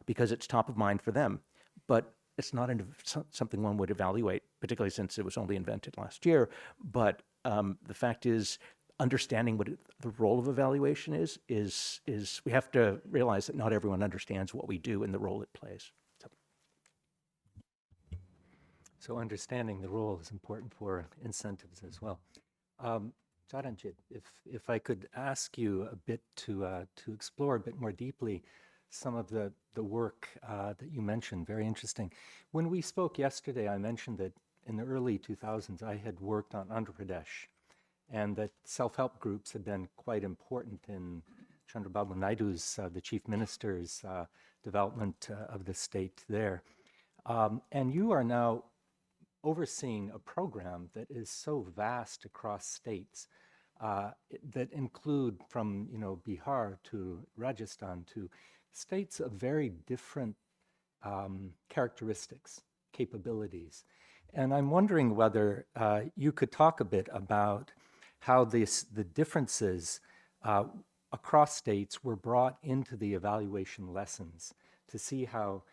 because it's top of mind for them. But it's not something one would evaluate, particularly since it was only invented last year. But the fact is, understanding what the role of evaluation is we have to realize that not everyone understands what we do and the role it plays. So understanding the role is important for incentives as well. Charanjit, if I could ask you a bit to explore a bit more deeply some of the work that you mentioned, very interesting. When we spoke yesterday, I mentioned that in the early 2000s, I had worked on Andhra Pradesh, and that self-help groups had been quite important in Chandrababu Naidu's, the chief minister's development of the state there. And you are now overseeing a program that is so vast across states that include from Bihar to Rajasthan to states of very different characteristics, capabilities. And I'm wondering whether you could talk a bit about how the differences across states were brought into the evaluation lessons to see how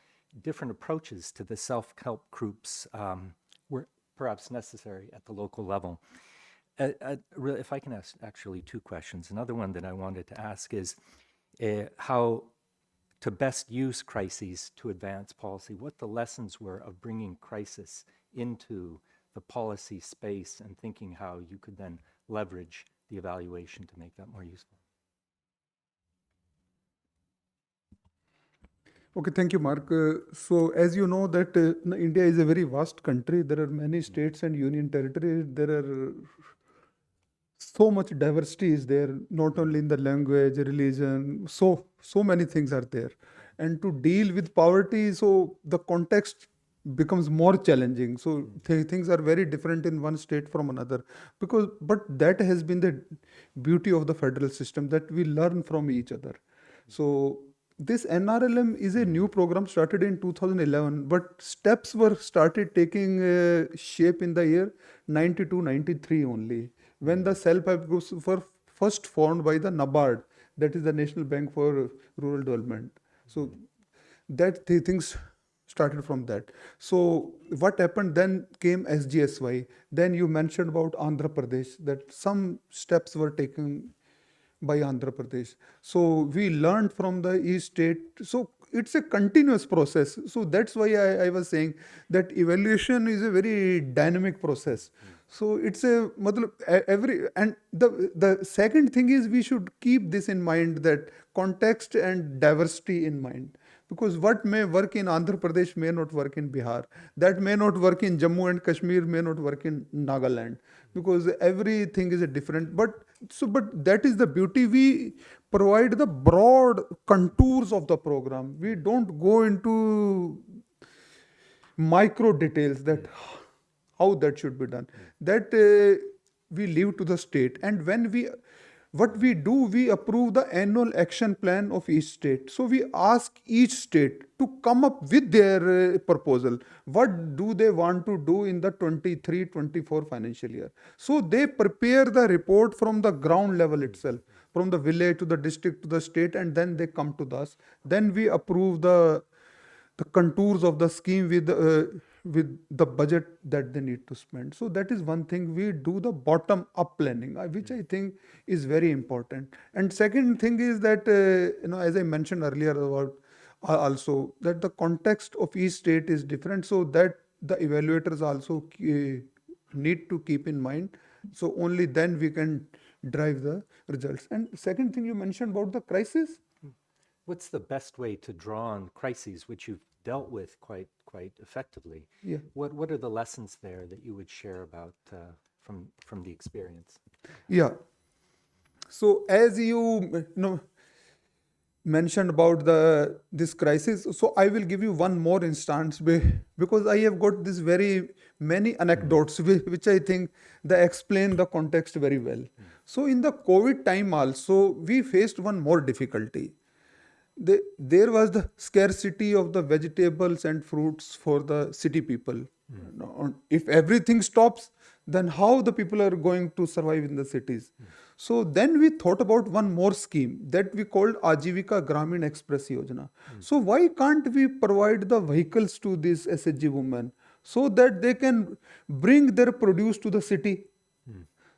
different approaches to the self-help groups were perhaps necessary at the local level. If I can ask actually two questions. Another one that I wanted to ask is how to best use crises to advance policy, what the lessons were of bringing crisis into the policy space and thinking how you could then leverage the evaluation to make that more useful. Okay, thank you, Mark. So as you know that India is a very vast country. There are many states and union territories. There are so much diversity is there, not only in the language, religion, so many things are there. And to deal with poverty, so the context becomes more challenging. So things are very different in one state from another. But that has been the beauty of the federal system, that we learn from each other. So this NRLM is a new program started in 2011, but steps were started taking shape in the year 92, 93 only, when the self-help groups were first formed by the NABARD, that is the National Bank for Rural Development. So that the things started from that. So what happened then came SGSY. Then you mentioned about Andhra Pradesh, that some steps were taken by Andhra Pradesh. So we learned from the East state. So it's a continuous process. So that's why I was saying that evaluation is a very dynamic process. So it's a matlab, every and the second thing is we should keep this in mind, that context and diversity in mind. Because what may work in Andhra Pradesh may not work in Bihar. That may not work in Jammu and Kashmir, may not work in Nagaland. Because everything is a different. But that is the beauty. We provide the broad contours of the program. We don't go into micro details that how that should be done. That we leave to the state. And what we do, we approve the annual action plan of each state. So we ask each state to come up with their proposal. What do they want to do in the 23-24 financial year? So they prepare the report from the ground level itself, from the village to the district to the state, and then they come to us. Then we approve the contours of the scheme with the budget that they need to spend. So that is one thing. We do the bottom up planning, which I think is very important. And second thing is that as I mentioned earlier about also that the context of each state is different, so that the evaluators also need to keep in mind. So only then we can drive the results. And second thing you mentioned about the crisis. What's the best way to draw on crises, which you've dealt with quite effectively? Yeah. What are the lessons there that you would share about from the experience? Yeah. So as you mentioned about this crisis, so I will give you one more instance because I have got this very many anecdotes which I think they explain the context very well. So in the COVID time also, we faced one more difficulty. There was the scarcity of the vegetables and fruits for the city people. If everything stops, then how the people are going to survive in the cities? So then we thought about one more scheme that we called Ajivika Gramin Express Yojana. So why can't we provide the vehicles to these SHG women so that they can bring their produce to the city?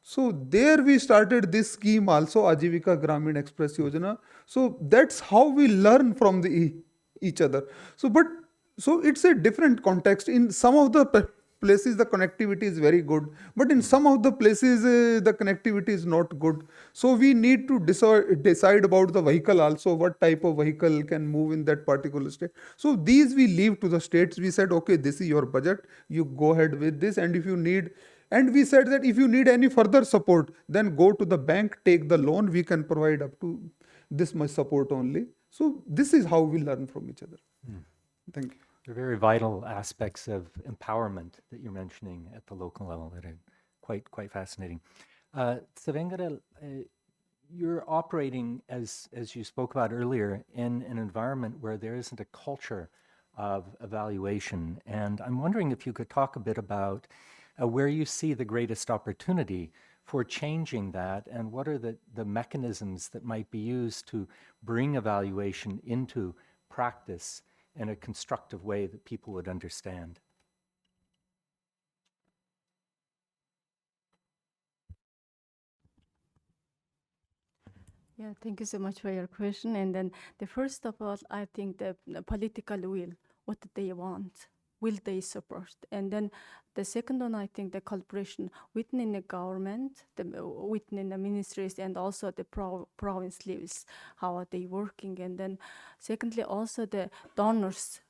So there we started this scheme also, Ajivika Gramin Express Yojana. So that's how we learn from each other. So it's a different context. In some of the places the connectivity is very good, but in some of the places the connectivity is not good. So we need to decide about the vehicle also, what type of vehicle can move in that particular state. So these we leave to the states. We said, okay, this is your budget, you go ahead with this, and if you need, and we said that if you need any further support, then go to the bank, take the loan, we can provide up to this much support only. So this is how we learn from each other. Thank you. They're very vital aspects of empowerment that you're mentioning at the local level that are quite fascinating. Savengara, you're operating, as you spoke about earlier, in an environment where there isn't a culture of evaluation. And I'm wondering if you could talk a bit about where you see the greatest opportunity for changing that, and what are the mechanisms that might be used to bring evaluation into practice in a constructive way that people would understand. Yeah, thank you so much for your question. And then the first of all, I think the political will, what they want, will they support? And then the second one, I think the collaboration within the government, within the ministries, and also the province levels, how are they working? And then secondly, also the donors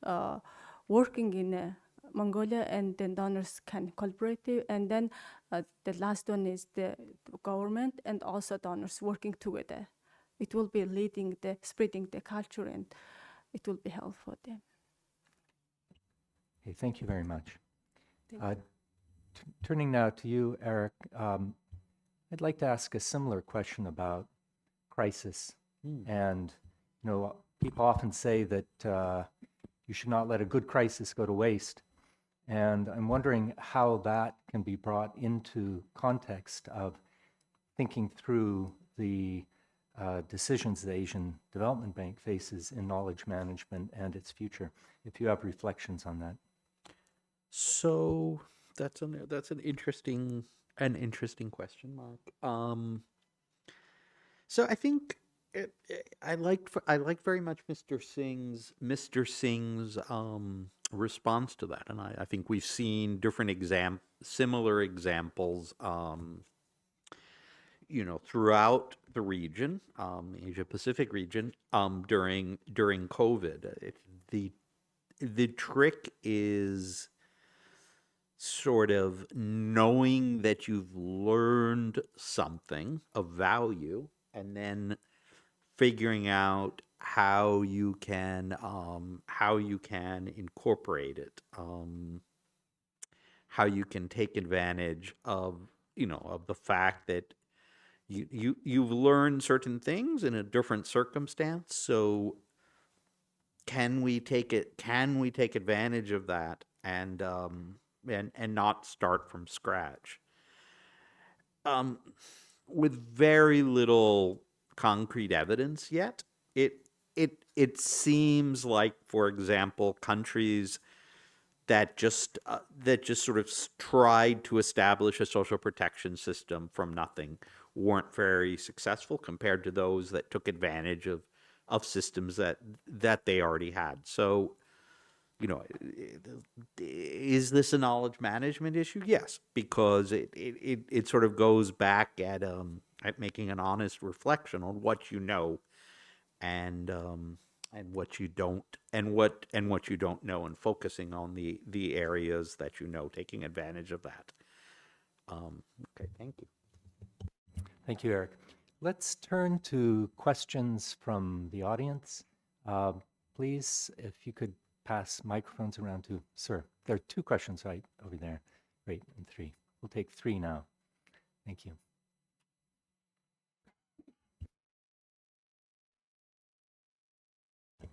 working in Mongolia, and then donors can collaborate. And then the last one is the government and also donors working together. It will be leading spreading the culture, and it will be helpful for them. Okay, thank you very much. Turning now to you, Eric, I'd like to ask a similar question about crisis and people often say that you should not let a good crisis go to waste. And I'm wondering how that can be brought into context of thinking through the decisions the Asian Development Bank faces in knowledge management and its future. If you have reflections on that. So that's an interesting question, Mark. So I think I like very much Mr. Singh's response to that, and I think we've seen different similar examples, throughout the region, Asia Pacific region, during COVID. The trick is sort of knowing that you've learned something of value and then figuring out how you can incorporate it, how you can take advantage of of the fact that you've learned certain things in a different circumstance. So can we take advantage of that and not start from scratch? With very little concrete evidence yet, it seems like, for example, countries that just sort of tried to establish a social protection system from nothing weren't very successful compared to those that took advantage of systems that they already had. So, is this a knowledge management issue? Yes, because it sort of goes back at making an honest reflection on what you know and what you don't know, and focusing on the areas that you know, taking advantage of that. Okay, thank you. Thank you, Eric. Let's turn to questions from the audience. Please, if you could pass microphones around to Sir. There are two questions right over there. Great, and three. We'll take three now. Thank you.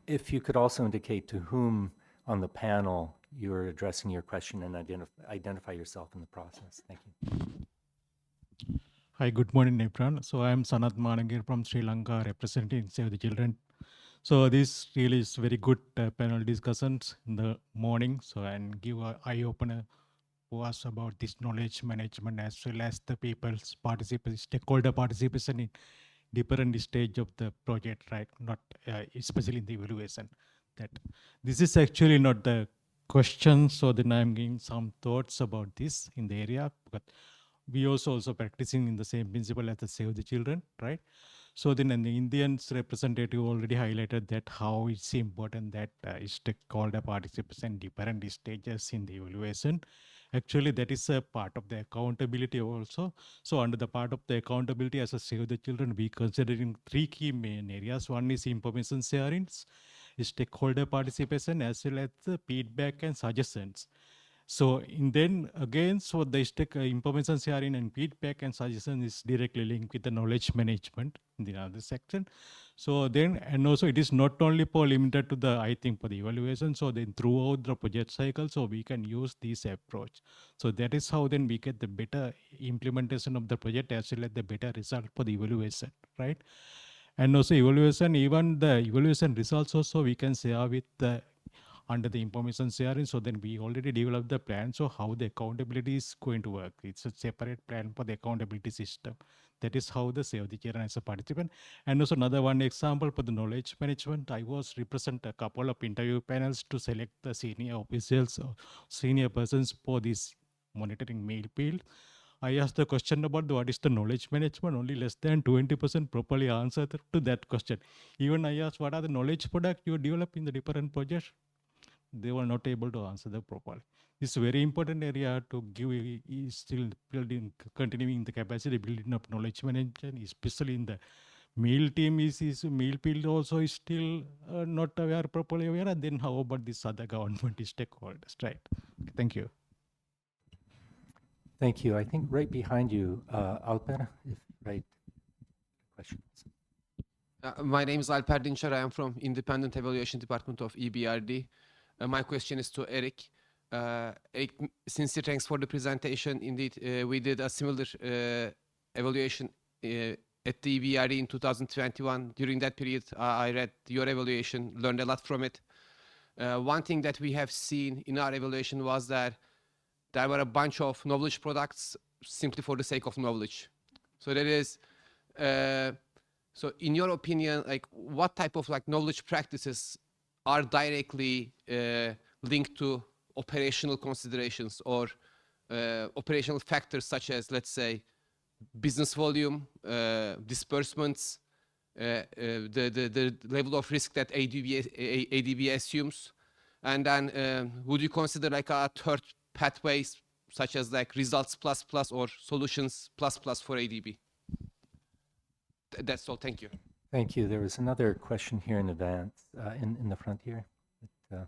If you could also indicate to whom on the panel you're addressing your question and identify yourself in the process. Thank you. Hi, good morning, everyone. So I am Sanat Manangir from Sri Lanka, representing Save the Children. So this really is very good panel discussions in the morning. So and give an eye opener for us about this knowledge management as well as the people's participation, stakeholder participation in different stage of the project, right? Not especially in the evaluation. That this is actually not the question. So then I'm giving some thoughts about this in the area, but we also practicing in the same principle as the Save the Children, right? So then the Indians representative already highlighted that how it's important that stakeholder participation different stages in the evaluation. Actually, that is a part of the accountability also. So under the part of the accountability as a Save the Children, we considering three key main areas. One is information sharing, stakeholder participation, as well as the feedback and suggestions. So then again, so the information sharing and feedback and suggestion is directly linked with the knowledge management in the other section. So then, and also it is not only for limited to the, I think, for the evaluation. So then throughout the project cycle, so we can use this approach. So that is how then we get the better implementation of the project as well as the better result for the evaluation, right? And also evaluation, even the evaluation results also we can share with the under the information sharing. So then we already developed the plan. So how the accountability is going to work. It's a separate plan for the accountability system. That is how the Save the Children as a participant. And also another one example for the knowledge management. I was represent a couple of interview panels to select the senior officials or senior persons for this monitoring mail field. I asked the question about what is the knowledge management. Only less than 20% properly answered to that question. Even I asked what are the knowledge products you develop in the different projects. They were not able to answer that properly. This is a very important area to give, is still building, continuing the capacity building of knowledge management, especially in the male team is male field also is still not aware, properly aware. And then how about this other government stakeholders, right? Okay, thank you. Thank you. I think right behind you, Alper, if right questions. My name is Alper Dinçer. I am from Independent Evaluation Department of EBRD. My question is to Eric. Eric, sincere thanks for the presentation. Indeed, we did a similar evaluation at the EBRD in 2021. During that period, I read your evaluation, learned a lot from it. One thing that we have seen in our evaluation was that there were a bunch of knowledge products simply for the sake of knowledge. So that is, so in your opinion, like what type of like knowledge practices are directly linked to operational considerations or operational factors such as, let's say, business volume, disbursements, the level of risk that ADB assumes, and then would you consider like a third pathways such as like results plus plus or solutions plus plus for ADB? That's all. Thank you. Thank you. There was another question here in advance, in the front here. I'm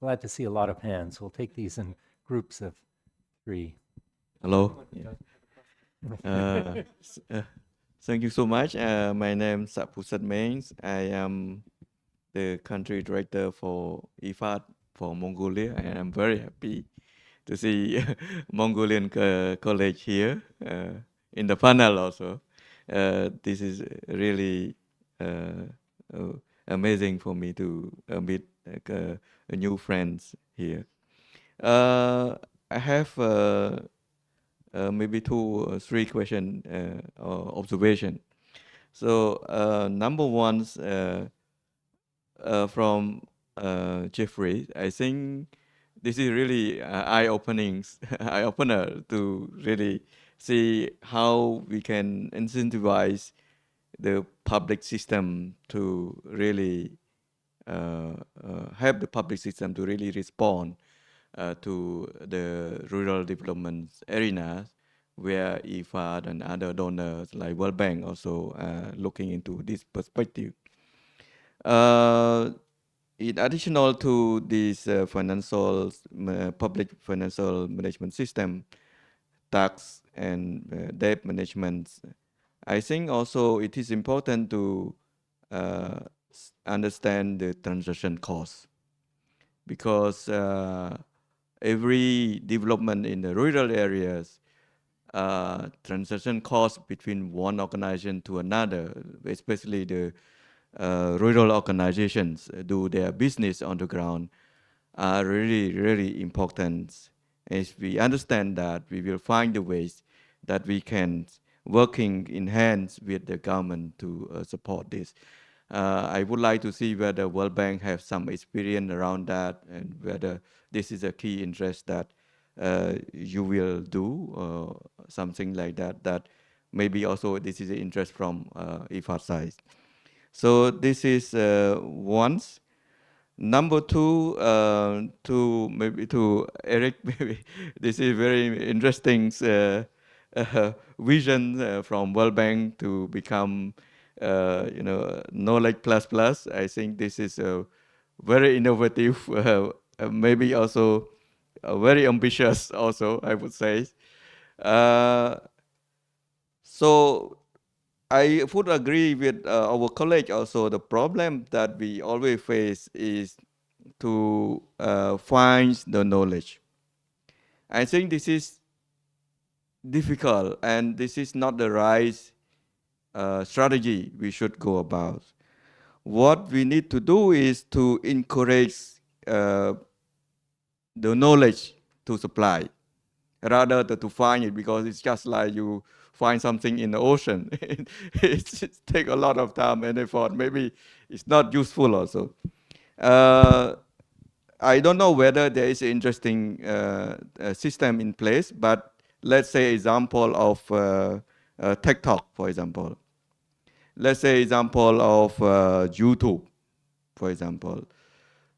glad to see a lot of hands. We'll take these in groups of 3. Hello. Thank you so much. My name is Sapusat Mains. I am the country director for IFAD for Mongolia, and I'm very happy to see Mongolian college here in the panel also. This is really amazing for me to meet new friends here. I have maybe 2 or 3 question or observation. So number one, from Jeffrey, I think this is really eye-opening, eye-opener to really see how we can incentivize the public system to really help the public system to really respond to the rural development arenas where IFAD and other donors like World Bank also looking into this perspective. In additional to this public financial management system, tax and debt management, I think also it is important to understand the transaction cost, because every development in the rural areas, transaction costs between one organization to another, especially the rural organizations do their business on the ground, are really, really important. As we understand that, we will find the ways that we can working in hands with the government to support this. I would like to see whether World Bank have some experience around that, and whether this is a key interest that you will do something like that. That maybe also this is an interest from IFAD side. So this is once. Number 2, to Eric, maybe this is very interesting vision from World Bank to become, knowledge plus plus. I think this is a very innovative, maybe also very ambitious. Also, I would say. So I would agree with our colleague also. The problem that we always face is to find the knowledge. I think this is difficult, and this is not the right strategy we should go about. What we need to do is to encourage the knowledge to supply, rather than to find it, because it's just like you find something in the ocean. It takes a lot of time and effort. Maybe it's not useful also. I don't know whether there is an interesting system in place, but let's say example of TikTok, for example. Let's say example of YouTube, for example.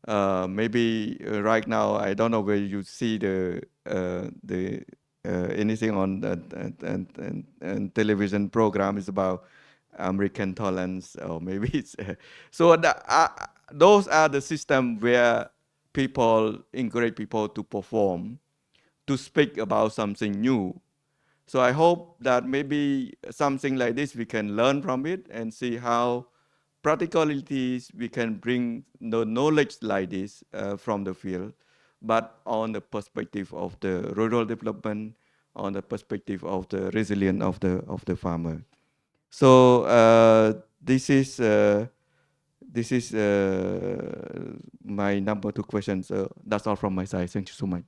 Maybe right now, I don't know where you see the anything on and television program is about American talents, or maybe it's so those are the system where people encourage people to perform, to speak about something new, So I hope that maybe something like this, we can learn from it and see how practicalities we can bring the knowledge like this from the field, but on the perspective of the rural development, on the perspective of the resilience of the farmer. So this is my number 2 question. So that's all from my side. Thank you so much.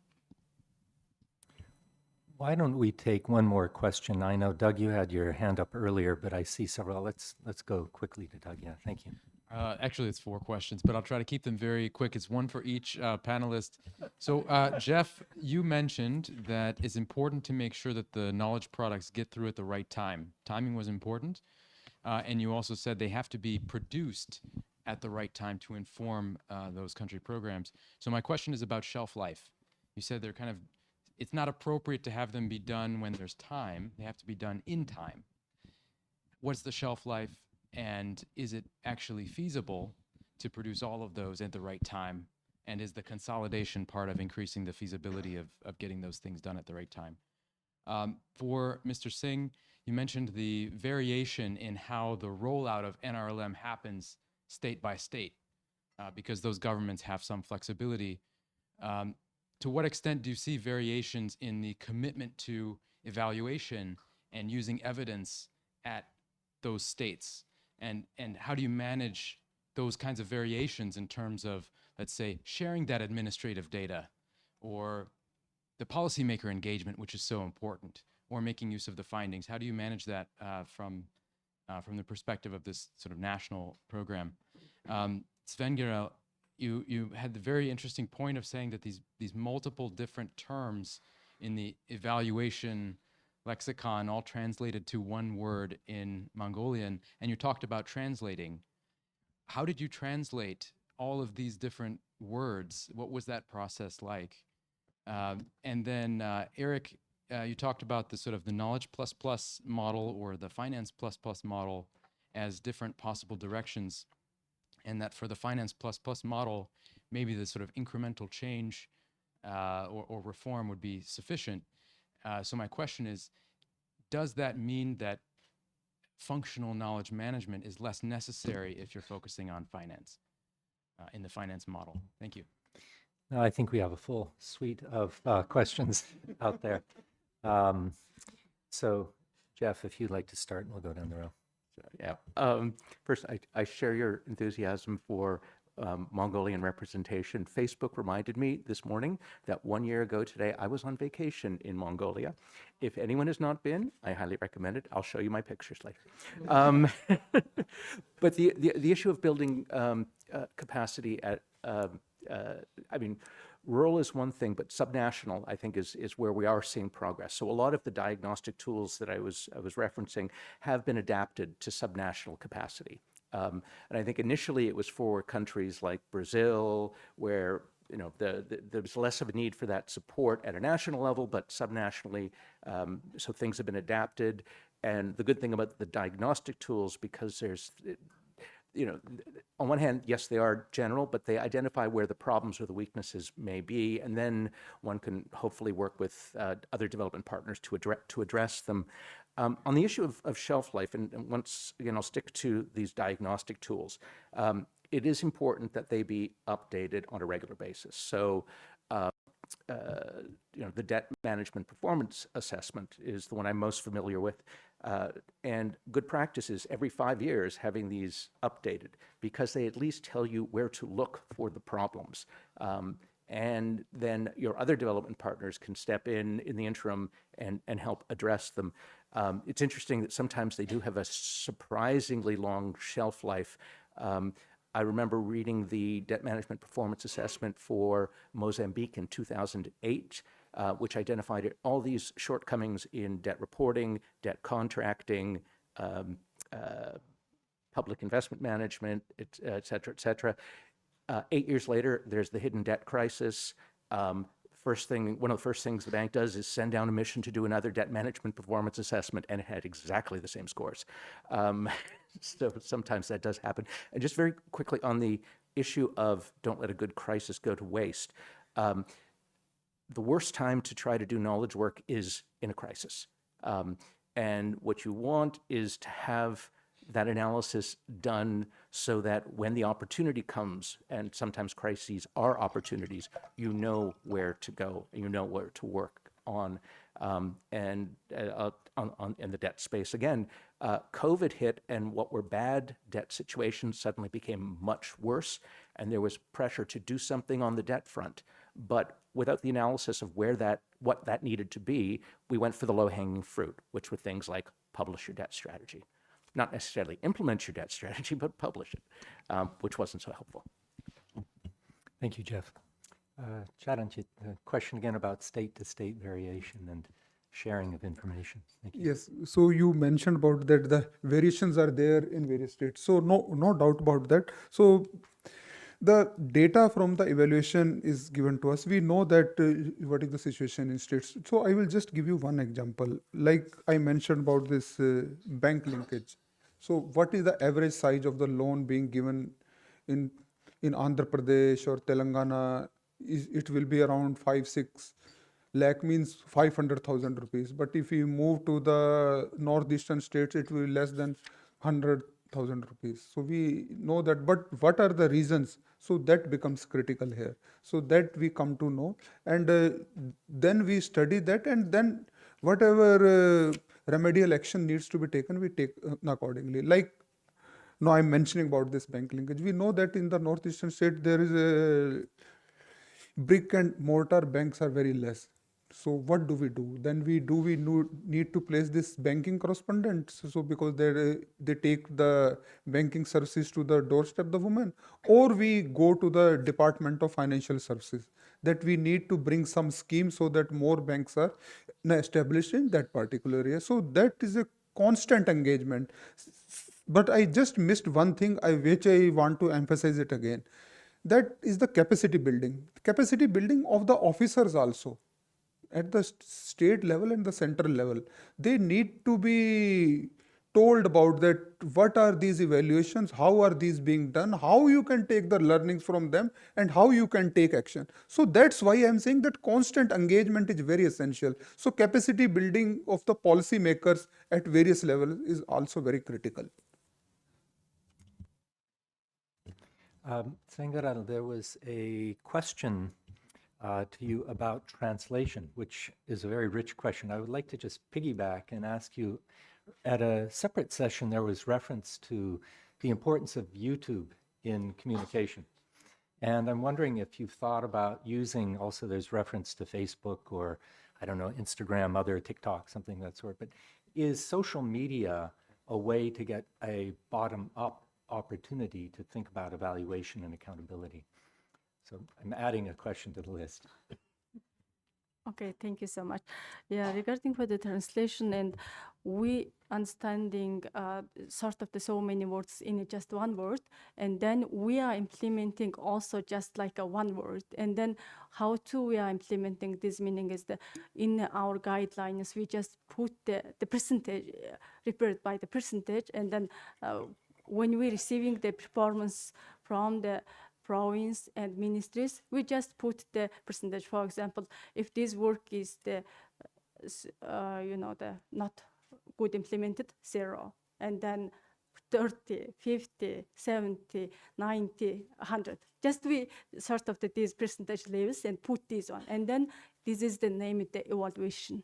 Why don't we take one more question? I know, Doug, you had your hand up earlier, but I see several. Let's go quickly to Doug. Yeah, thank you. Actually, it's 4 questions, but I'll try to keep them very quick. It's one for each panelist. So, Jeff, you mentioned that it's important to make sure that the knowledge products get through at the right time. Timing was important. And you also said they have to be produced at the right time to inform those country programs. So my question is about shelf life. You said they're kind of, it's not appropriate to have them be done when there's time. They have to be done in time. What's the shelf life, and is it actually feasible to produce all of those at the right time? And is the consolidation part of increasing the feasibility of getting those things done at the right time? For Mr. Singh, you mentioned the variation in how the rollout of NRLM happens state by state, because those governments have some flexibility. To what extent do you see variations in the commitment to evaluation and using evidence at those states? And how do you manage those kinds of variations in terms of, let's say, sharing that administrative data, or the policymaker engagement, which is so important, or making use of the findings? How do you manage that from the perspective of this sort of national program? Sven Gerel, you had the very interesting point of saying that these multiple different terms in the evaluation lexicon all translated to one word in Mongolian, and you talked about translating. How did you translate all of these different words? What was that process like? And then Eric, you talked about the sort of the knowledge plus plus model or the finance plus plus model as different possible directions, and that for the finance plus plus model, maybe the sort of incremental change or reform would be sufficient. So my question is, does that mean that functional knowledge management is less necessary if you're focusing on finance in the finance model? Thank you. No, I think we have a full suite of questions out there. So, Jeff, if you'd like to start, and we'll go down the row. Yeah. First, I share your enthusiasm for Mongolian representation. Facebook reminded me this morning that 1 year ago today, I was on vacation in Mongolia. If anyone has not been, I highly recommend it. I'll show you my pictures later. But the issue of building capacity at, I mean, rural is one thing, but subnational, I think, is where we are seeing progress. So a lot of the diagnostic tools that I was referencing have been adapted to subnational capacity. And I think initially it was for countries like Brazil, where there was less of a need for that support at a national level, but subnationally, so things have been adapted. And the good thing about the diagnostic tools, because there's, on one hand, yes, they are general, but they identify where the problems or the weaknesses may be, and then one can hopefully work with other development partners to address them. On the issue of shelf life, and once again, I'll stick to these diagnostic tools. It is important that they be updated on a regular basis. So, the debt management performance assessment is the one I'm most familiar with. And good practice is every 5 years having these updated, because they at least tell you where to look for the problems. And then your other development partners can step in the interim and help address them. It's interesting that sometimes they do have a surprisingly long shelf life. I remember reading the debt management performance assessment for Mozambique in 2008, which identified all these shortcomings in debt reporting, debt contracting, public investment management, et cetera, et cetera. 8 years later, there's the hidden debt crisis. One of the first things the bank does is send down a mission to do another debt management performance assessment, and it had exactly the same scores. So sometimes that does happen. And just very quickly on the issue of don't let a good crisis go to waste. The worst time to try to do knowledge work is in a crisis. And what you want is to have that analysis done so that when the opportunity comes, and sometimes crises are opportunities, you know where to go, you know where to work on. And in the debt space, again, COVID hit, and what were bad debt situations suddenly became much worse, and there was pressure to do something on the debt front. But without the analysis of what that needed to be, we went for the low-hanging fruit, which were things like publish your debt strategy. Not necessarily implement your debt strategy, but publish it, which wasn't so helpful. Thank you, Jeff. Charanjit, a question again about state-to-state variation and sharing of information. Thank you. Yes, so you mentioned about that the variations are there in various states. So no doubt about that. So the data from the evaluation is given to us. We know that what is the situation in states. So I will just give you one example. Like I mentioned about this bank linkage. So what is the average size of the loan being given in Andhra Pradesh or Telangana? It will be around 5-6 lakh, means 500,000 rupees. But if we move to the northeastern states, it will be less than 100,000 rupees. So we know that, but what are the reasons? So that becomes critical here. So that we come to know, and then we study that, and then whatever remedial action needs to be taken, we take accordingly. Like now I'm mentioning about this bank linkage. We know that in the northeastern state there is a brick and mortar banks are very less. So what do? Then we need to place this banking correspondent. So because they take the banking services to the doorstep, the woman, or we go to the Department of Financial Services, that we need to bring some scheme so that more banks are established in that particular area. So that is a constant engagement. But I just missed one thing, which I want to emphasize it again. That is the capacity building of the officers also at the state level and the central level. They need to be told about that, what are these evaluations, how are these being done, how you can take the learnings from them, and how you can take action. So that's why I'm saying that constant engagement is very essential. So capacity building of the policy makers at various levels is also very critical. Sangaral, there was a question to you about translation, which is a very rich question. I would like to just piggyback and ask you, at a separate session, there was reference to the importance of YouTube in communication. And I'm wondering if you've thought about using, also there's reference to Facebook or, I don't know, Instagram, other TikTok, something of that sort. But is social media a way to get a bottom-up opportunity to think about evaluation and accountability? So I'm adding a question to the list. Okay, thank you so much. Yeah, regarding for the translation, and we understanding sort of the so many words in just one word, and then we are implementing also just like a one word, and then how to we are implementing this meaning is in our guidelines we just put the percentage referred by the percentage, and then when we're receiving the performance from the province and ministries, we just put the percentage. For example, if this work is the not good implemented, 0, and then 30, 50, 70, 90, 100. Just we sort of these percentage levels and put this on, and then this is the name of the evaluation.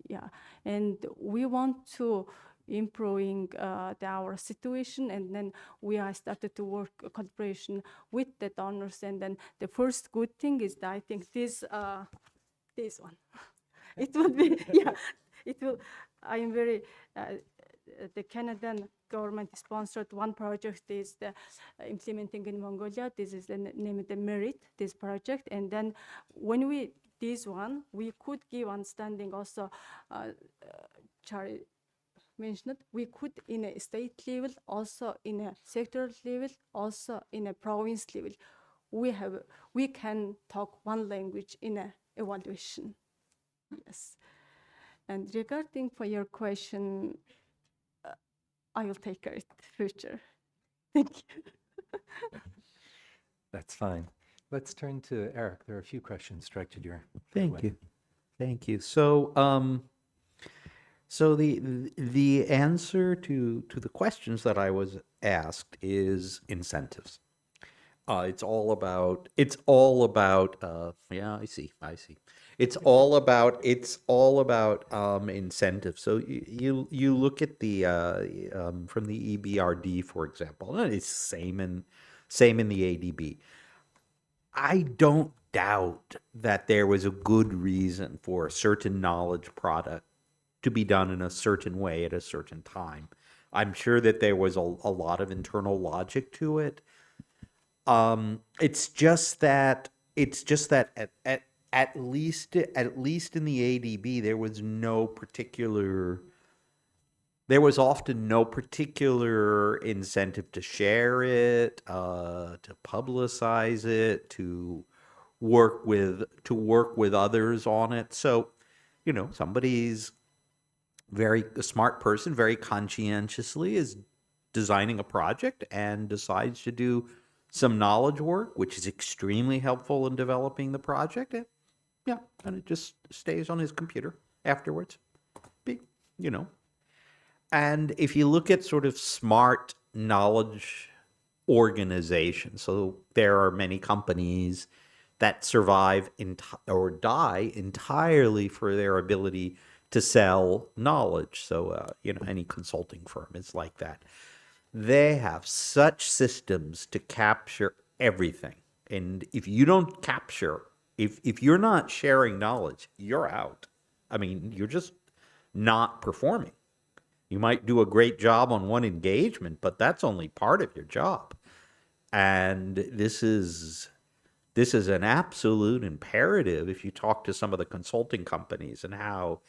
Yeah, and we want to improving our situation, and then we are started to work collaboration with the donors, and then the first good thing is that I think this one it will be it will. I am very the Canadian government sponsored one project is the implementing in Mongolia. This is the name of the Merit, this project, and then when we this one we could give understanding also mentioned, we could in a state level, also in a sectoral level, also in a province level. We can talk one language in a evaluation. Yes. And regarding for your question, I will take care of the future. Thank you. That's fine. Let's turn to Eric. There are a few questions directed your Thank way. you. Thank you. So, So the answer to the questions that I was asked is incentives. Yeah, I see. It's all about incentives. So you look at the from the EBRD, for example, and it's same in the ADB. I don't doubt that there was a good reason for a certain knowledge product to be done in a certain way at a certain time. I'm sure that there was a lot of internal logic to it. It's just that at least in the ADB there was often no particular incentive to share it, to publicize it, to work with others on it. So, somebody's a smart person, very conscientiously is designing a project and decides to do some knowledge work, which is extremely helpful in developing the project. And yeah, and it just stays on his computer afterwards. Be- You know, and if you look at sort of smart knowledge organizations, so there are many companies that survive or die entirely for their ability to sell knowledge. So, any consulting firm is like that. They have such systems to capture everything. And if you don't capture, if you're not sharing knowledge, you're out. I mean, you're just not performing. You might do a great job on one engagement, but that's only part of your job. And this is an absolute imperative if you talk to some of the consulting companies and how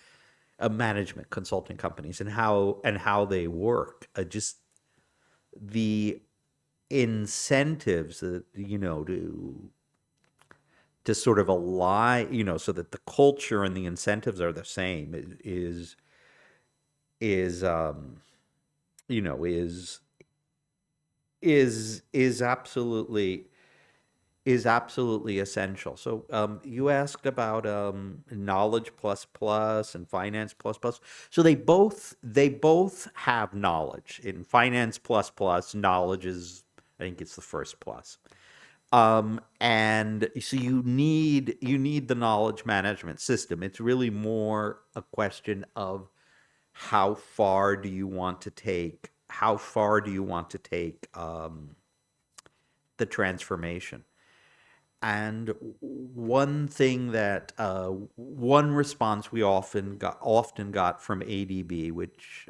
management consulting companies and how they work. Just the incentives that to sort of align, so that the culture and the incentives are the same is you know is absolutely essential. So you asked about knowledge plus plus and finance plus plus. So they both have knowledge. In finance plus plus, knowledge is, I think it's the first plus. And so you need the knowledge management system. It's really more a question of how far do you want to take the transformation. And one response we often got from ADB, which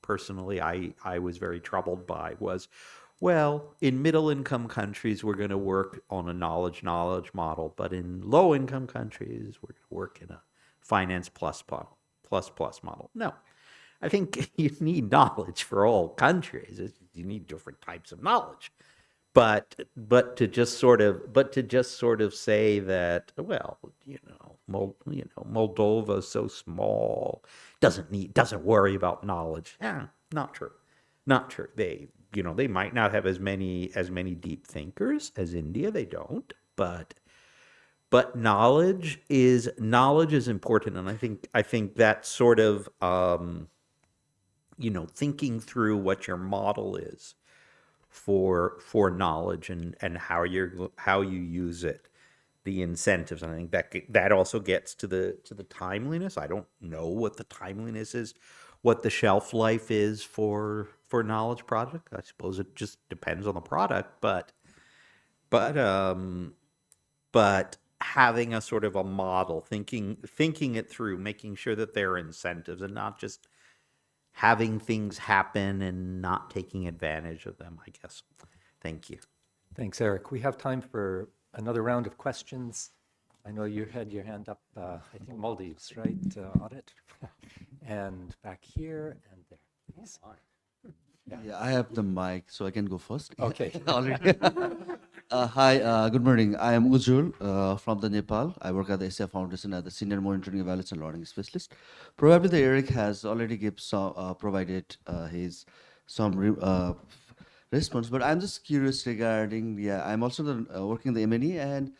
personally I was very troubled by, was, well, in middle income countries we're going to work on a knowledge model, but in low income countries we're going to work in a finance plus model. No, I think you need knowledge for all countries. You need different types of knowledge. But to just sort of say that, well, Moldova is so small, doesn't worry about knowledge. Yeah, not true. Not true. They might not have as many deep thinkers as India. They don't, but knowledge is important. And I think that sort of thinking through what your model is for knowledge and how you use it, the incentives. And I think that also gets to the timeliness. I don't know what the timeliness is, what the shelf life is for knowledge project. I suppose it just depends on the product, but having a sort of a model, thinking it through, making sure that there are incentives and not just having things happen and not taking advantage of them, I guess. Thank you. Thanks, Eric. We have time for another round of questions. I know you had your hand up, I think Maldives, right? Audit. And back here and there, please. Yeah, I have the mic, so I can go first. Okay. Already. Hi, good morning. I am Ujjul from the Nepal. I work at the ASIA Foundation as the Senior Monitoring, Evaluation, and Learning Specialist. Probably the Eric has already provided some response, but I'm just curious regarding, I'm also working the M&E, and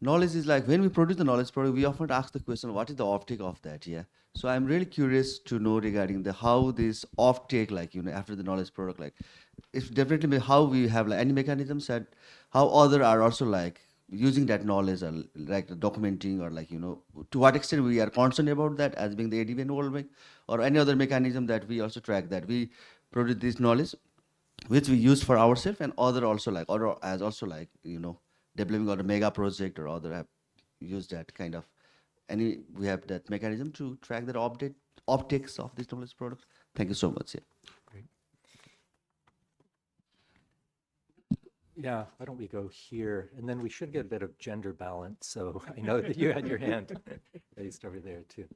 knowledge is like when we produce the knowledge product, we often ask the question, what is the offtake of that? Yeah. So I'm really curious to know regarding the how this offtake, like after the knowledge product, like it's definitely how we have like any mechanisms that how other are also like using that knowledge or like documenting or like to what extent we are concerned about that as being the ADB involvement or any other mechanism that we also track that we produce this knowledge which we use for ourselves and other also like other as also like developing on a mega project or other have used that kind of any we have that mechanism to track that optics of this knowledge product. Thank you so much. Yeah. Great. Yeah, why don't we go here? And then we should get a bit of gender balance. So I know that you had your hand raised over there too.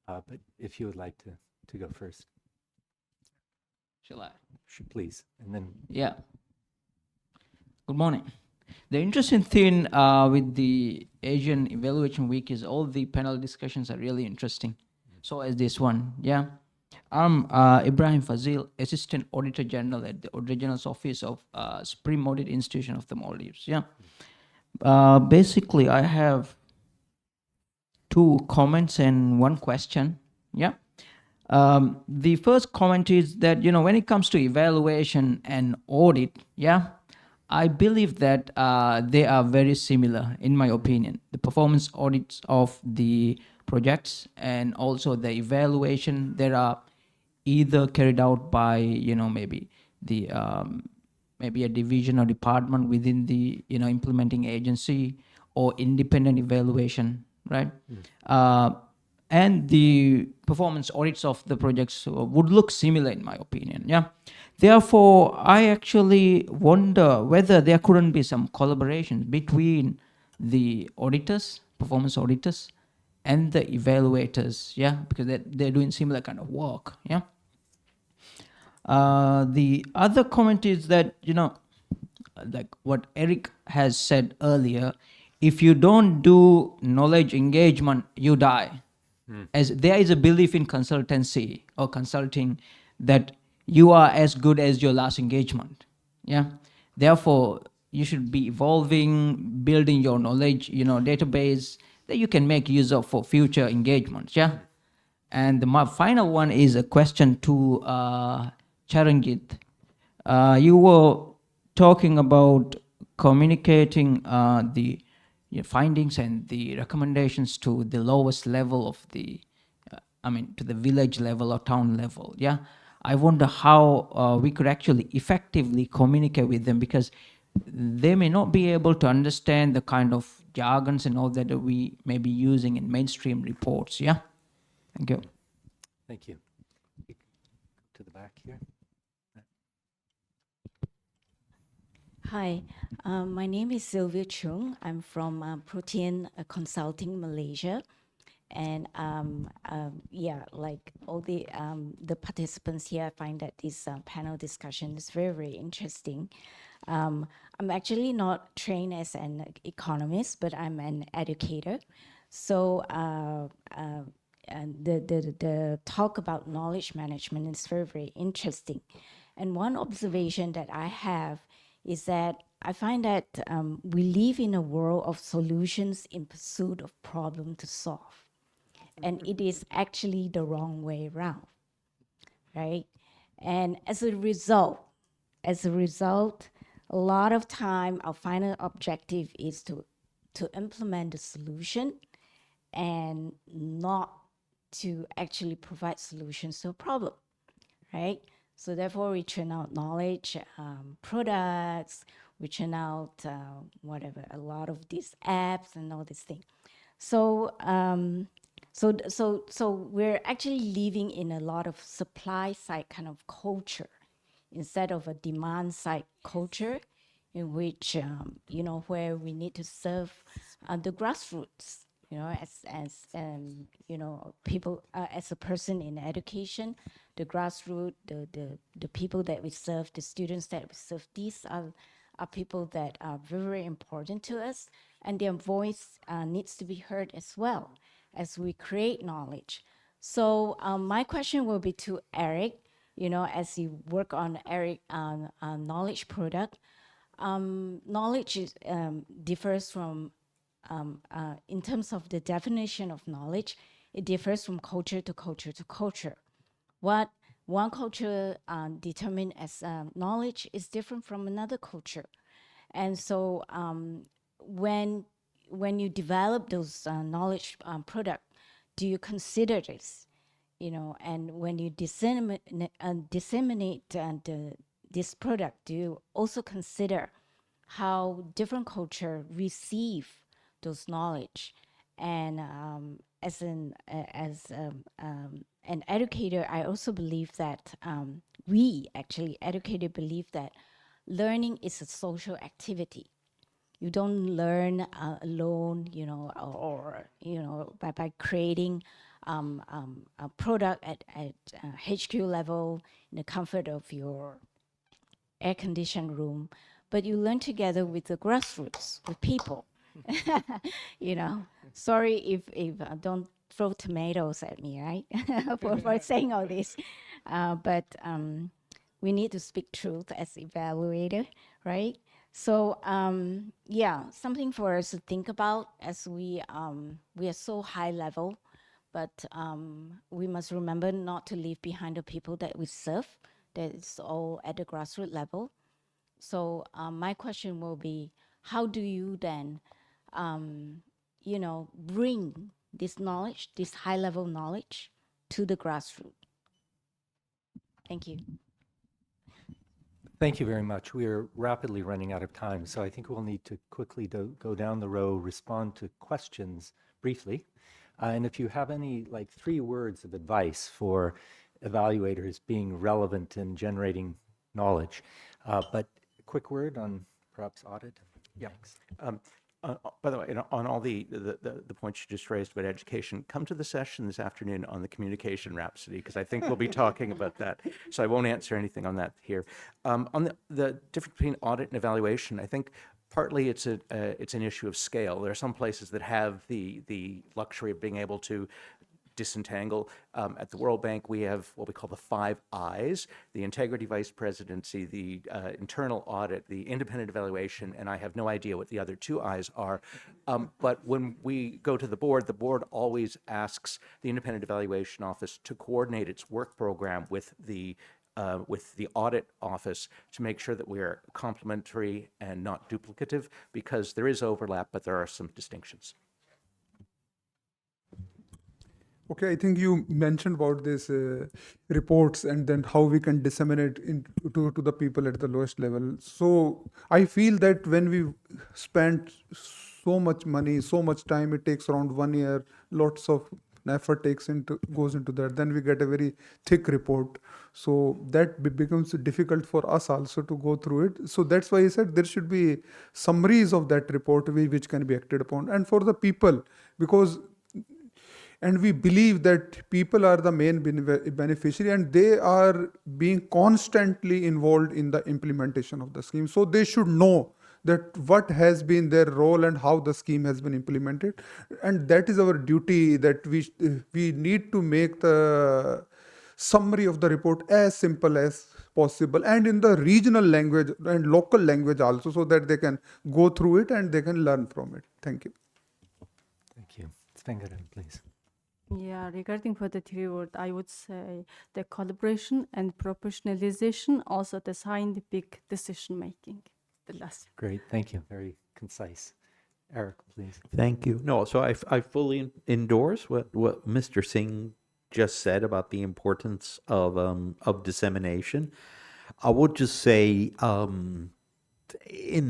But if you would like to go first, Shall I? please. And then Yeah. Good morning. The interesting thing with the Asian Evaluation Week is all the panel discussions are really interesting. So as this one, yeah. I'm Ibrahim Fazil, Assistant Auditor General at the Auditor General's Office of Supreme Audit Institution of the Maldives. Yeah. Basically, I have 2 comments and 1 question. Yeah. The first comment is that when it comes to evaluation and audit, yeah, I believe that they are very similar in my opinion. The performance audits of the projects and also the evaluation there are either carried out by maybe the maybe a division or department within the implementing agency or independent evaluation, right? And the performance audits of the projects would look similar in my opinion. Yeah. Therefore, I actually wonder whether there couldn't be some collaboration between the auditors, performance auditors, and the evaluators. Yeah, because they're doing similar kind of work. Yeah. The other comment is that like what Eric has said earlier, if you don't do knowledge engagement, you die. As there is a belief in consultancy or consulting that you are as good as your last engagement. Yeah. Therefore, you should be evolving, building your knowledge, database that you can make use of for future engagements. Yeah. And my final one is a question to Charanjit. You were talking about communicating the findings and the recommendations to the lowest level of the, to the village level or town level. Yeah, I wonder how we could actually effectively communicate with them because they may not be able to understand the kind of jargons and all that we may be using in mainstream reports. Yeah, thank you. thank you. To the back here. Hi, my name is Sylvia Chung. I'm from Protein Consulting Malaysia. And yeah, like all the participants here, I find that this panel discussion is very, very interesting. I'm actually not trained as an economist, but I'm an educator. So and the talk about knowledge management is very, very interesting. And one observation that I have is that I find that we live in a world of solutions in pursuit of problem to solve. And it is actually the wrong way around, right? And as a result, a lot of time our final objective is to implement the solution and not to actually provide solutions to a problem, right? So therefore, we churn out knowledge, products, we churn out whatever, a lot of these apps and all these things. So, so we're actually living in a lot of supply side kind of culture instead of a demand side culture, in which where we need to serve the grassroots. As people, as a person in education, the grassroots, the people that we serve, the students that we serve, these are people that are very, very important to us, and their voice needs to be heard as well as we create knowledge. So my question will be to Eric, as you work on Eric knowledge product. Knowledge is, differs from in terms of the definition of knowledge, it differs from culture to culture to culture. What one culture determine as knowledge is different from another culture. And so when you develop those knowledge product, do you consider this? You know, and when you disseminate this product, do you also consider how different culture receive those knowledge? And as an educator, I also believe that we actually educator believe that learning is a social activity. You don't learn alone, you know, or you know, by creating a product at HQ level in the comfort of your air-conditioned room, but you learn together with the grassroots, with people. You know, sorry if don't throw tomatoes at me, right? for saying all this, but we need to speak truth as evaluator, right? So yeah, something for us to think about as we are so high level, but we must remember not to leave behind the people that we serve. That is all at the grassroots level. So my question will be, how do you then, you know, bring this knowledge, this high level knowledge to the grassroots? Thank you. Thank you very much. We are rapidly running out of time, so I think we'll need to quickly go down the row, respond to questions briefly. And if you have any, like 3 words of advice for evaluators being relevant in generating knowledge. But a quick word on perhaps audit? Yeah. Thanks. By the way, on all the points you just raised about education, come to the session this afternoon on the communication rhapsody, because I think we'll be talking about that. So I won't answer anything on that here. On the difference between audit and evaluation, I think partly it's an issue of scale. There are some places that have the luxury of being able to disentangle. At the World Bank, we have what we call the 5 I's: the integrity vice presidency, the internal audit, the independent evaluation, and I have no idea what the other 2 I's are. But when we go to the board always asks the independent evaluation office to coordinate its work program with the audit office to make sure that we are complementary and not duplicative, because there is overlap, but there are some distinctions. Okay, I think you mentioned about this reports and then how we can disseminate to the people at the lowest level. So I feel that when we spend so much money, so much time, it takes around 1 year, lots of effort goes into that, then we get a very thick report. So that becomes difficult for us also to go through it. So that's why I said there should be summaries of that report which can be acted upon. And for the people, and we believe that people are the main beneficiary and they are being constantly involved in the implementation of the scheme. So they should know that what has been their role and how the scheme has been implemented. And that is our duty, that we need to make the summary of the report as simple as possible and in the regional language and local language also, so that they can go through it and they can learn from it. Thank you. Thank you. Stengaran, please. Yeah, regarding for the 3 word, I would say the collaboration and professionalization, also the scientific decision making. The last. Great, thank you. Very concise. Eric, please. Thank you. No, so I fully endorse what Mr. Singh just said about the importance of dissemination. I would just say, in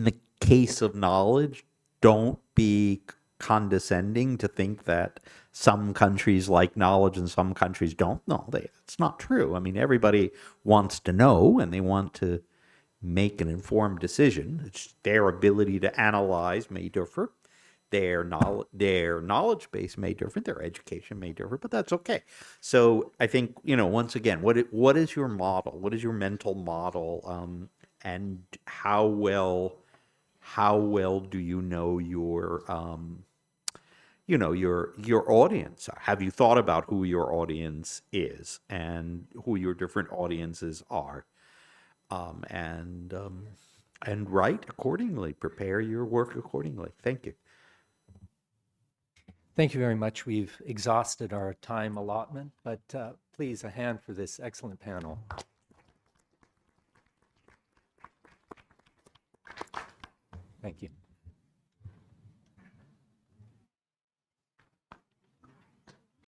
the case of knowledge, don't be condescending to think that some countries like knowledge and some countries don't know. It's not true. I mean, everybody wants to know and they want to make an informed decision. It's their ability to analyze may differ. Their knowledge base may differ. Their education may differ, but that's okay. So I think, once again, what is your model? What is your mental model? And how well do you know your your audience? Have you thought about who your audience is and who your different audiences are? And write accordingly, prepare your work accordingly. Thank you. Thank you very much. We've exhausted our time allotment, but please, a hand for this excellent panel. Thank you.